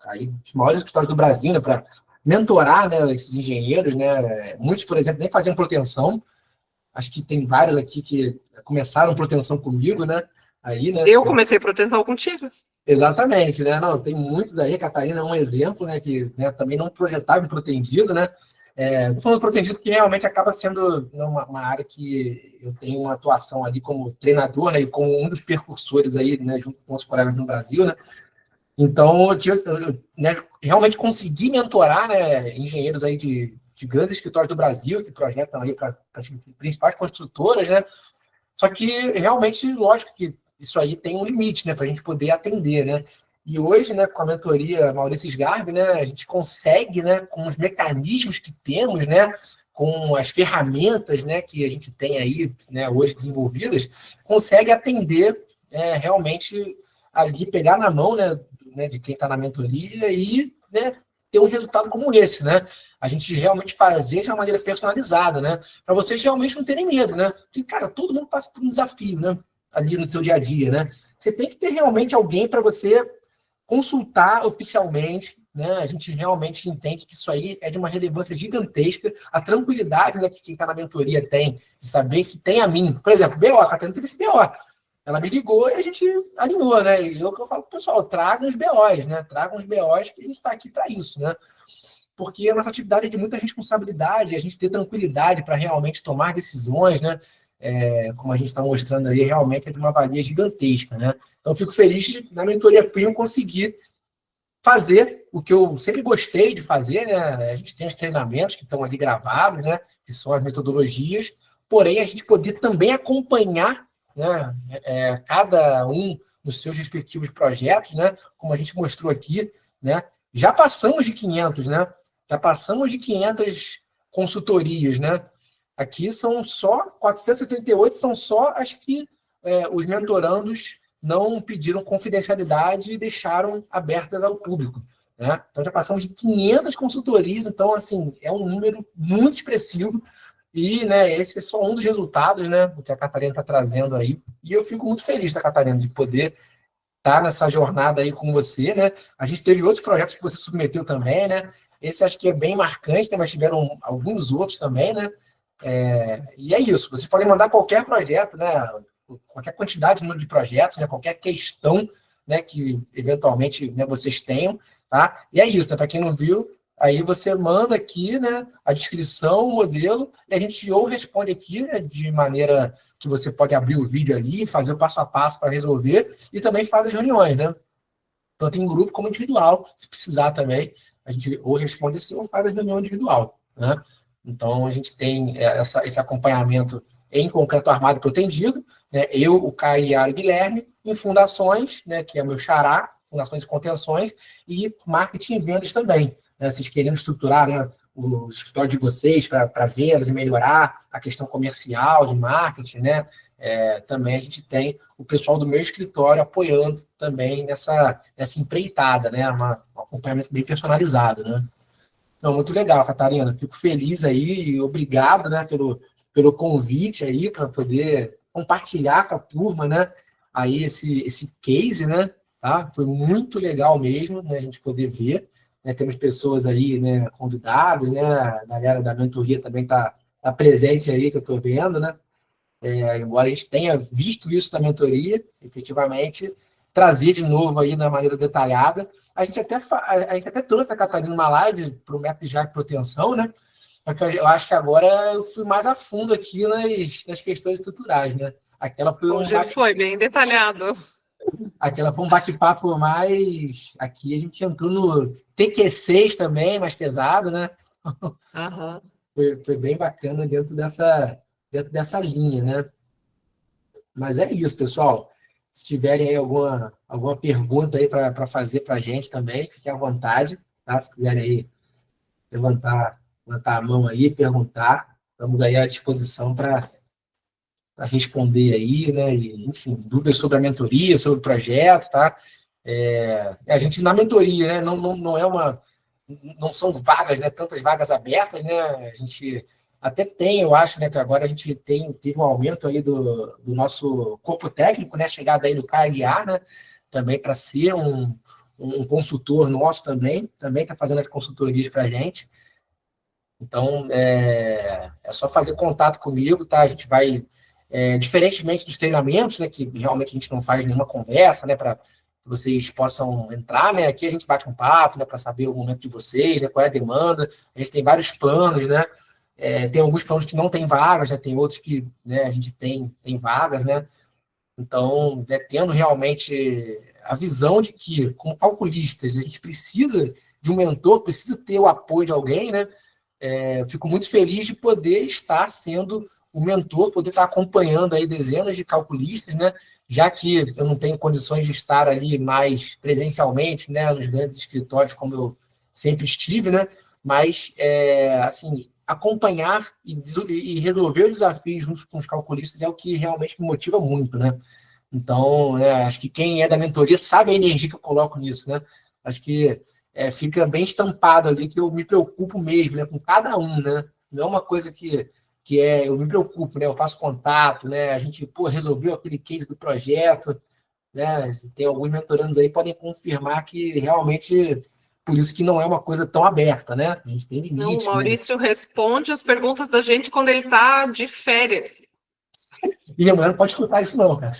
S1: aí, dos maiores escritórios do Brasil, né, para mentorar, né, esses engenheiros, né, muitos, por exemplo, nem faziam proteção, acho que tem vários aqui que começaram proteção comigo, né, aí, né.
S2: Eu comecei proteção contigo.
S1: Exatamente, né, não, tem muitos aí, a Catarina é um exemplo, né, que, né, também não projetava em protendido, né, Estou falando protegido porque realmente acaba sendo uma área que eu tenho uma atuação ali como treinador, né, e como um dos percursores aí, né, junto com os colegas no Brasil, né. Então, né, realmente consegui mentorar, né, engenheiros aí de grandes escritórios do Brasil que projetam aí para as principais construtoras, né. Só que realmente, lógico que isso aí tem um limite, né, para a gente poder atender, né. E hoje, né, com a mentoria Maurício Sgarbi, né, a gente consegue, né, com os mecanismos que temos, né, com as ferramentas, né, que a gente tem aí, né, hoje desenvolvidas, consegue atender realmente ali, pegar na mão, né, de quem está na mentoria e, né, ter um resultado como esse, né? A gente realmente fazer de uma maneira personalizada, né? Para vocês realmente não terem medo, né? Porque, cara, todo mundo passa por um desafio, né? Ali no seu dia a dia, né? Você tem que ter realmente alguém para você consultar oficialmente, né? A gente realmente entende que isso aí é de uma relevância gigantesca. A tranquilidade, né, que quem está na mentoria tem, de saber que tem a mim. Por exemplo, BO, a Catarina teve esse BO. Ela me ligou e a gente alinhou, né? E eu falo pro pessoal, tragam os BOs, né? Tragam os BOs que a gente está aqui para isso, né? Porque a nossa atividade é de muita responsabilidade, a gente ter tranquilidade para realmente tomar decisões, né? Como a gente está mostrando aí, realmente é de uma valia gigantesca, né? Então, fico feliz de, na mentoria Premium, conseguir fazer o que eu sempre gostei de fazer, né? A gente tem os treinamentos que estão ali gravados, né? Que são as metodologias, porém, a gente poder também acompanhar, né? Cada um nos seus respectivos projetos, né? Como a gente mostrou aqui, né? Já passamos de 500, né? Já passamos de 500 consultorias, né? Aqui são só 478, são só as que os mentorandos não pediram confidencialidade e deixaram abertas ao público, né? Então já passamos de 500 consultorias, então assim é um número muito expressivo e, né, esse é só um dos resultados, né, do que a Catarina está trazendo aí. E eu fico muito feliz, da Catarina, de poder estar nessa jornada aí com você, né? A gente teve outros projetos que você submeteu também, né? Esse acho que é bem marcante, né? Mas tiveram alguns outros também, né? E é isso. Vocês podem mandar qualquer projeto, né? Qualquer quantidade de número de projetos, né? Qualquer questão, né, que eventualmente, né, vocês tenham, tá? E é isso, né? Para quem não viu, aí você manda aqui, né, a descrição, o modelo, e a gente ou responde aqui, né, de maneira que você pode abrir o vídeo ali, fazer o passo a passo para resolver, e também faz as reuniões, né? Tanto em grupo como individual, se precisar também, a gente ou responde assim ou faz a reunião individual, né? Então, a gente tem esse acompanhamento em concreto armado protendido, né? Eu, o Caio e o Guilherme, em fundações, né, que é o meu xará, fundações e contenções, e marketing e vendas também, né? Vocês querendo estruturar, né, o escritório de vocês para vendas e melhorar a questão comercial, de marketing, né? Também a gente tem o pessoal do meu escritório apoiando também nessa empreitada, né? Um acompanhamento bem personalizado, né? Então, muito legal, Catarina. Fico feliz aí e obrigado, né, pelo convite aí para poder compartilhar com a turma, né, aí esse case, né, tá? Foi muito legal mesmo, né, a gente poder ver, né, temos pessoas aí, né, convidados, né, a galera da mentoria também tá presente aí, que eu estou vendo, né, embora a gente tenha visto isso na mentoria, efetivamente, trazer de novo aí na maneira detalhada. A gente até trouxe a Catarina uma live para o método de proteção, né? Só que eu acho que agora eu fui mais a fundo aqui nas questões estruturais, né? Aquela foi um
S2: Hoje foi bem detalhado.
S1: Aquela foi um bate-papo mais. Aqui a gente entrou no TQ6 também, mais pesado, né?
S2: Uhum.
S1: Foi bem bacana dentro dessa linha, né? Mas é isso, pessoal. Se tiverem aí alguma pergunta aí para fazer para a gente também, fiquem à vontade, tá? Se quiserem aí levantar a mão aí, perguntar, estamos aí à disposição para responder aí, né? E, enfim, dúvidas sobre a mentoria, sobre o projeto, tá? A gente na mentoria, né? Não é não são vagas, né? Tantas vagas abertas, né? A gente até tem, eu acho, né? Que agora a gente teve um aumento aí do nosso corpo técnico, né? Chegada aí do Caio Aguiar, né? Também para ser um consultor nosso também está fazendo as consultorias para a gente. Então, é só fazer contato comigo, tá? A gente vai, diferentemente dos treinamentos, né? Que realmente a gente não faz nenhuma conversa, né? vocês possam entrar, né? Aqui a gente bate um papo, né, para saber o momento de vocês, né, qual é a demanda. A gente tem vários planos, né? Tem alguns planos que não tem vagas, né? Tem outros que, né, a gente tem vagas, né? Então, né, tendo realmente a visão de que, como calculistas, a gente precisa de um mentor, precisa ter o apoio de alguém, né? Eu fico muito feliz de poder estar sendo o mentor, poder estar acompanhando aí dezenas de calculistas, né? Já que eu não tenho condições de estar ali mais presencialmente, né, nos grandes escritórios como eu sempre estive, né? Mas, assim, acompanhar e resolver os desafios junto com os calculistas é o que realmente me motiva muito, né? Então, acho que quem é da mentoria sabe a energia que eu coloco nisso, né? Acho que fica bem estampado ali que eu me preocupo mesmo, né, com cada um, né? Não é uma coisa que eu me preocupo, né? Eu faço contato, né? A gente, resolveu aquele case do projeto, né? Tem alguns mentorandos aí que podem confirmar que realmente por isso que não é uma coisa tão aberta, né? A gente tem
S2: Não, o
S1: limite, né?
S2: Maurício responde as perguntas da gente quando ele está de férias.
S1: E minha mulher não pode escutar isso, não, cara.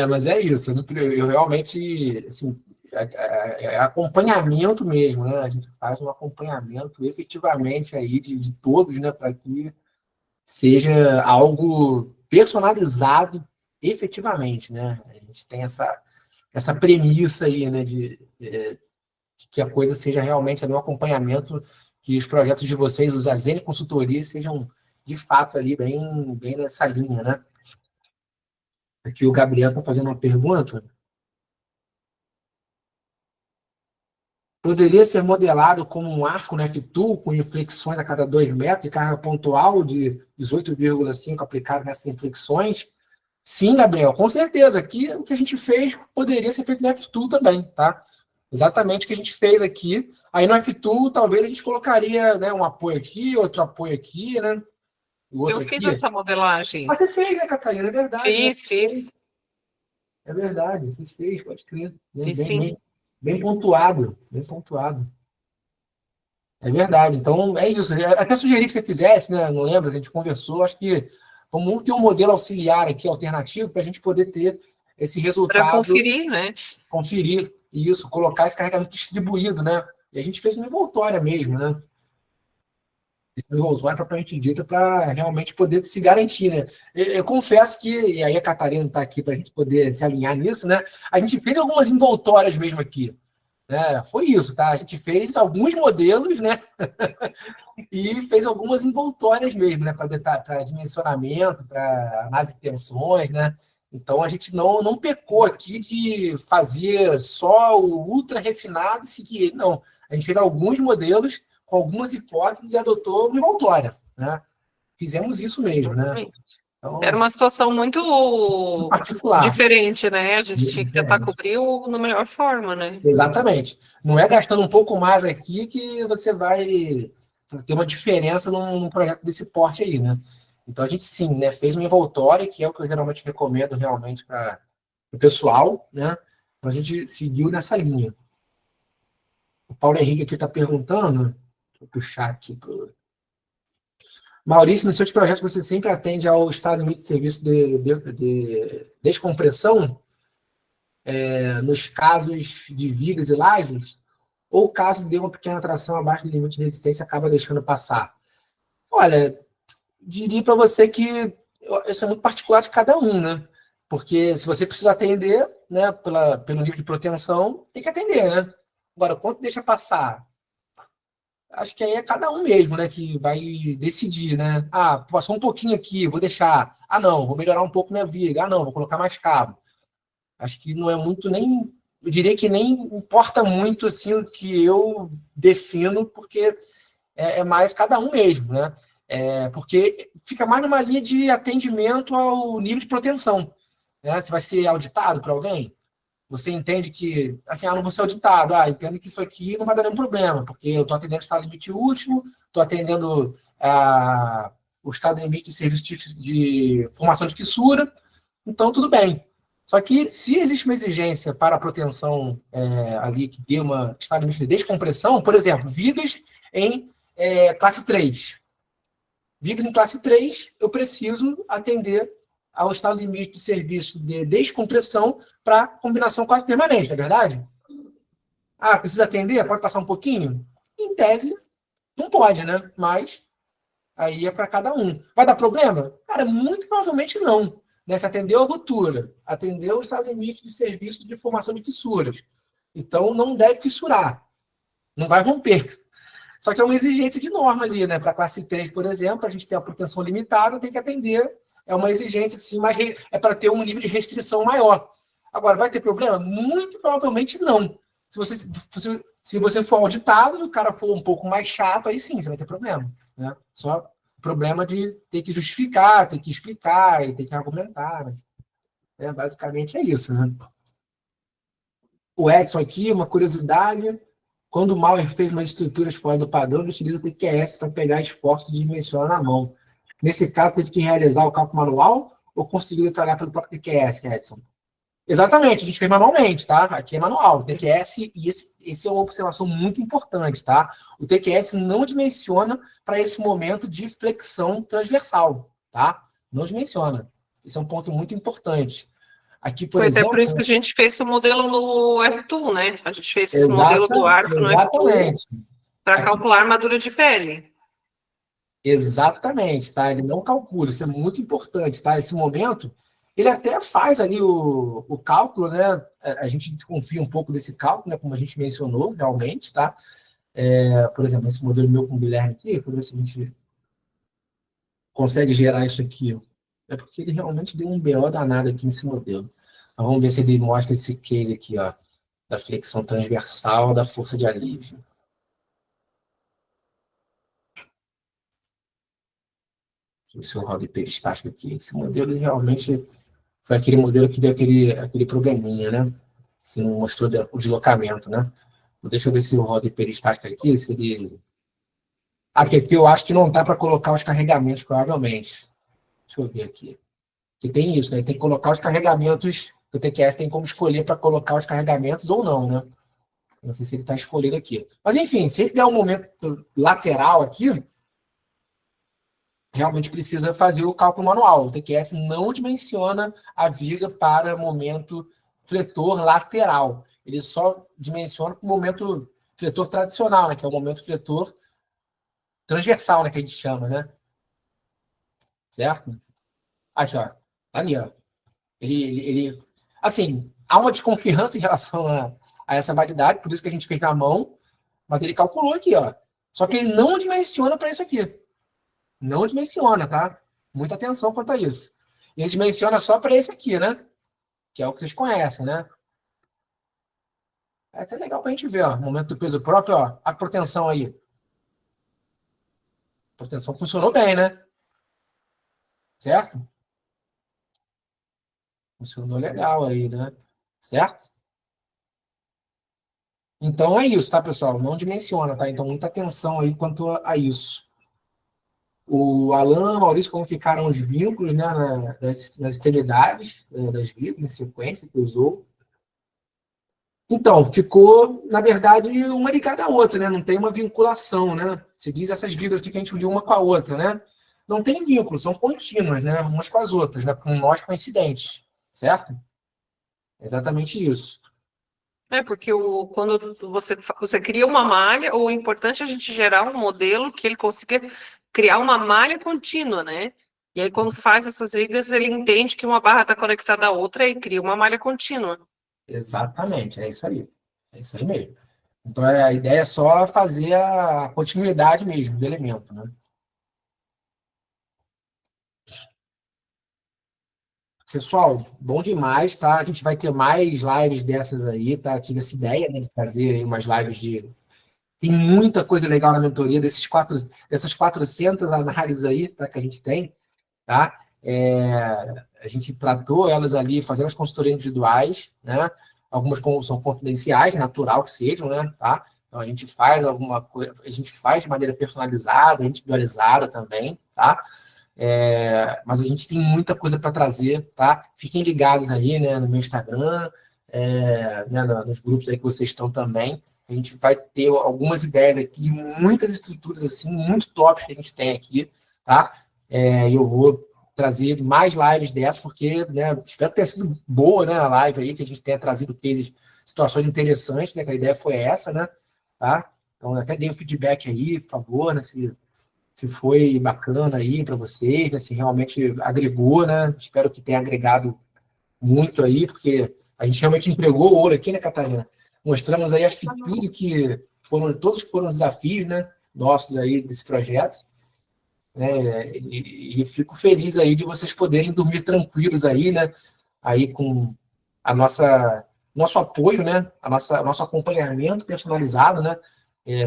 S1: Mas é isso. Eu realmente, assim, é acompanhamento mesmo, né? A gente faz um acompanhamento efetivamente aí de todos, né? Para que seja algo personalizado efetivamente, né? A gente tem essa premissa aí, né? De que a coisa seja realmente ali um acompanhamento, que os projetos de vocês, os Azene Consultoria, sejam de fato ali bem nessa linha, né? Aqui o Gabriel está fazendo uma pergunta. Poderia ser modelado como um arco no F2 com inflexões a cada 2 metros e carga pontual de 18,5 aplicado nessas inflexões? Sim, Gabriel, com certeza. Aqui o que a gente fez poderia ser feito no F2 também, tá? Exatamente o que a gente fez aqui. Aí no F2, talvez a gente colocaria, né, um apoio aqui, outro apoio aqui, né? O outro
S2: Eu fiz
S1: aqui.
S2: essa modelagem.
S1: Mas você fez, né, Catarina? É verdade. Né?
S2: Fiz.
S1: É verdade, você fez, pode crer.
S2: Fiz sim.
S1: Bem pontuado, bem pontuado. É verdade. Então, é isso. Eu até sugeri que você fizesse, né? Não lembro, a gente conversou. Acho que vamos ter um modelo auxiliar aqui, alternativo, para a gente poder ter esse
S2: Para
S1: resultado,
S2: conferir, né?
S1: conferir isso, colocar esse carregamento distribuído, né? E a gente fez uma envoltória mesmo, né? Uma envoltória propriamente dita para realmente poder se garantir, né? Eu confesso que, e aí a Catarina está aqui para a gente poder se alinhar nisso, né? A gente fez algumas envoltórias mesmo aqui. Né? Foi isso, tá? A gente fez alguns modelos, né? E fez algumas envoltórias mesmo, né? Para dimensionamento, para análise de tensões, né? Então a gente não pecou aqui de fazer só o ultra refinado e seguir ele, não. A gente fez alguns modelos com algumas hipóteses e adotou uma envoltória, né? Fizemos isso mesmo, né?
S2: Então, era uma situação muito
S1: particular.
S2: diferente, né? A gente tinha que tentar cobrir na melhor forma, né?
S1: Exatamente. Não é gastando um pouco mais aqui que você vai ter uma diferença num projeto desse porte aí, né? Então a gente sim, né, fez uma envoltória, que é o que eu geralmente recomendo realmente para o pessoal, né? Então a gente seguiu nessa linha. O Paulo Henrique aqui está perguntando, vou puxar aqui pro Maurício, nos seus projetos você sempre atende ao estado limite de serviço de descompressão, nos casos de vigas e lajes, ou caso dê uma pequena tração abaixo do limite de resistência acaba deixando passar? Olha, diria para você que isso é muito particular de cada um, né? Porque se você precisa atender, né, pelo nível de proteção, tem que atender, né? Agora, quanto deixa passar? Acho que aí é cada um mesmo, né, que vai decidir, né? Ah, passou um pouquinho aqui, vou deixar. Ah, não, vou melhorar um pouco minha viga. Ah, não, vou colocar mais cabo. Acho que não é muito nem... Eu diria que nem importa muito assim o que eu defino, porque é mais cada um mesmo, né? Porque fica mais numa linha de atendimento ao nível de proteção. Né? Se vai ser auditado para alguém, você entende que, assim, não vou ser auditado, entendo que isso aqui não vai dar nenhum problema, porque eu estou atendendo o estado limite último, estou atendendo o estado limite de serviço de formação de fissura, então tudo bem. Só que se existe uma exigência para a proteção ali que dê uma estado limite de descompressão, por exemplo, vigas em classe 3, Vigas em classe 3, eu preciso atender ao estado limite de serviço de descompressão para combinação quase permanente, não é verdade? Ah, precisa atender? Pode passar um pouquinho? Em tese, não pode, né? Mas aí é para cada um. Vai dar problema? Cara, muito provavelmente não. Né? Se atendeu a ruptura, atendeu o estado limite de serviço de formação de fissuras. Então, não deve fissurar. Não vai romper. Só que é uma exigência de norma ali, né? Para a classe 3, por exemplo, a gente tem a proteção limitada, tem que atender. É uma exigência, sim, mas é para ter um nível de restrição maior. Agora, vai ter problema? Muito provavelmente não. Se você for auditado e o cara for um pouco mais chato, aí sim, você vai ter problema. Né? Só problema de ter que justificar, ter que explicar e ter que argumentar. Né? Basicamente é isso. Né? O Edson aqui, uma curiosidade. Quando o Mauer fez umas estruturas fora do padrão, ele utiliza o PQS para pegar esforço de dimensionar na mão. Nesse caso, teve que realizar o cálculo manual ou conseguiu detalhar pelo próprio PQS, Edson? Exatamente, a gente fez manualmente, tá? Aqui é manual. O TQS, e esse é uma observação muito importante, tá? O TQS não dimensiona para esse momento de flexão transversal, tá? Não dimensiona. Esse é um ponto muito importante. Aqui, por
S2: Foi até
S1: exemplo...
S2: por isso que a gente fez o modelo no F2, né? A gente fez esse modelo do arco no F2 para calcular a armadura de pele.
S1: Exatamente, tá? Ele não calcula, isso é muito importante, tá? Esse momento, ele até faz ali o cálculo, né? A gente confia um pouco desse cálculo, né? Como a gente mencionou, realmente, tá? Por exemplo, esse modelo meu com o Guilherme aqui, vamos ver se a gente consegue gerar isso aqui. É porque ele realmente deu um BO danado aqui nesse modelo. Então, vamos ver se ele mostra esse case aqui, ó, da flexão transversal da força de alívio. Esse é o roda hiperestático aqui. Esse modelo realmente foi aquele modelo que deu aquele probleminha, né? Que não mostrou o deslocamento, né? Deixa eu ver se o roda hiperestático aqui, se ele... Ah, porque aqui eu acho que não dá para colocar os carregamentos, provavelmente. Deixa eu ver aqui. Porque tem isso, né? Tem que colocar os carregamentos, que o TQS tem como escolher para colocar os carregamentos ou não, né? Não sei se ele está escolhido aqui. Mas, enfim, se ele der um momento lateral aqui, realmente precisa fazer o cálculo manual. O TQS não dimensiona a viga para momento fletor lateral. Ele só dimensiona para o momento fletor tradicional, né? Que é o momento fletor transversal, né? Que a gente chama, né? Certo? Aqui, ó. Ali, ó. Assim, há uma desconfiança em relação a essa validade, por isso que a gente fez na mão, mas ele calculou aqui, ó. Só que ele não dimensiona para isso aqui. Não dimensiona, tá? Muita atenção quanto a isso. Ele dimensiona só para esse aqui, né? Que é o que vocês conhecem, né? É até legal para a gente ver, ó. Momento do peso próprio, ó. A proteção aí. A proteção funcionou bem, né? Certo? Funcionou legal aí, né? Certo? Então é isso, tá, pessoal? Não dimensiona, tá? Então muita atenção aí quanto a isso. O Alan, Maurício, como ficaram os vínculos, né, nas extremidades das vigas, na sequência que usou. Então, ficou, na verdade, uma ligada à outra, né? Não tem uma vinculação, né? Você diz essas vigas aqui que a gente uniu uma com a outra, né? Não tem vínculo, são contínuas, né? Umas com as outras, né? Com nós coincidentes, certo? Exatamente isso.
S2: Porque quando você cria uma malha, o importante é a gente gerar um modelo que ele consiga criar uma malha contínua, né? E aí, quando faz essas vigas, ele entende que uma barra está conectada à outra e cria uma malha contínua.
S1: Exatamente, é isso aí. É isso aí mesmo. Então, a ideia é só fazer a continuidade mesmo do elemento, né? Pessoal, bom demais, tá? A gente vai ter mais lives dessas aí, tá? Tive essa ideia, né, de fazer aí umas lives de... Tem muita coisa legal na mentoria, dessas 400 análises aí, tá, que a gente tem, tá? A gente tratou elas ali, fazendo as consultorias individuais, né? Algumas são confidenciais, natural que sejam, né? Tá? Então, a gente faz alguma coisa, a gente faz de maneira personalizada, individualizada também, tá? Mas a gente tem muita coisa para trazer, tá? Fiquem ligados aí, né, no meu Instagram, né, nos grupos aí que vocês estão também. A gente vai ter algumas ideias aqui, muitas estruturas assim, muito tops que a gente tem aqui, tá? E eu vou trazer mais lives dessas, porque, né, espero que tenha sido boa, né, a live aí, que a gente tenha trazido cases, situações interessantes, né, que a ideia foi essa, né, tá? Então, até dei um feedback aí, por favor, né, se foi bacana aí para vocês, né, se realmente agregou, né, espero que tenha agregado muito aí, porque a gente realmente entregou ouro aqui, né, Catarina? Mostramos aí, acho que tudo que todos que foram desafios, né, nossos aí desse projeto, né, e fico feliz aí de vocês poderem dormir tranquilos aí, né, aí com a nosso apoio, né, nosso acompanhamento personalizado, né,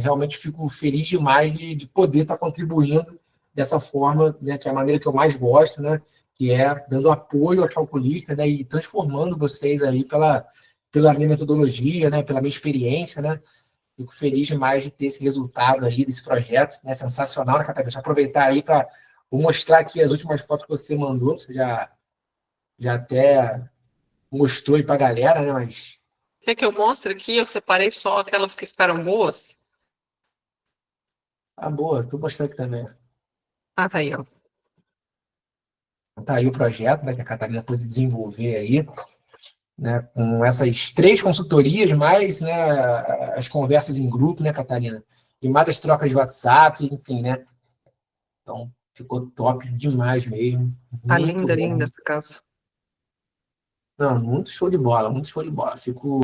S1: realmente fico feliz demais de poder estar contribuindo dessa forma, né, que é a maneira que eu mais gosto, né, que é dando apoio aos calculistas, né, e transformando vocês aí pela minha metodologia, né, pela minha experiência, né. Fico feliz demais de ter esse resultado aí desse projeto, né, sensacional, né, Catarina? Deixa eu aproveitar aí para mostrar aqui as últimas fotos que você mandou, você já até mostrou aí para a galera, né, mas...
S2: Quer que eu mostre aqui? Eu separei só aquelas que ficaram boas.
S1: Ah, boa, estou mostrando aqui também.
S2: Ah, tá aí, ó.
S1: Tá aí o projeto, né, que a Catarina pôde desenvolver aí, né, com essas 3 consultorias, mais, né, as conversas em grupo, né, Catarina? E mais as trocas de WhatsApp, enfim, né? Então, ficou top demais mesmo.
S2: Tá
S1: Muito
S2: linda, linda
S1: bom.
S2: essa casa.
S1: Não, muito show de bola, muito show de bola. Fico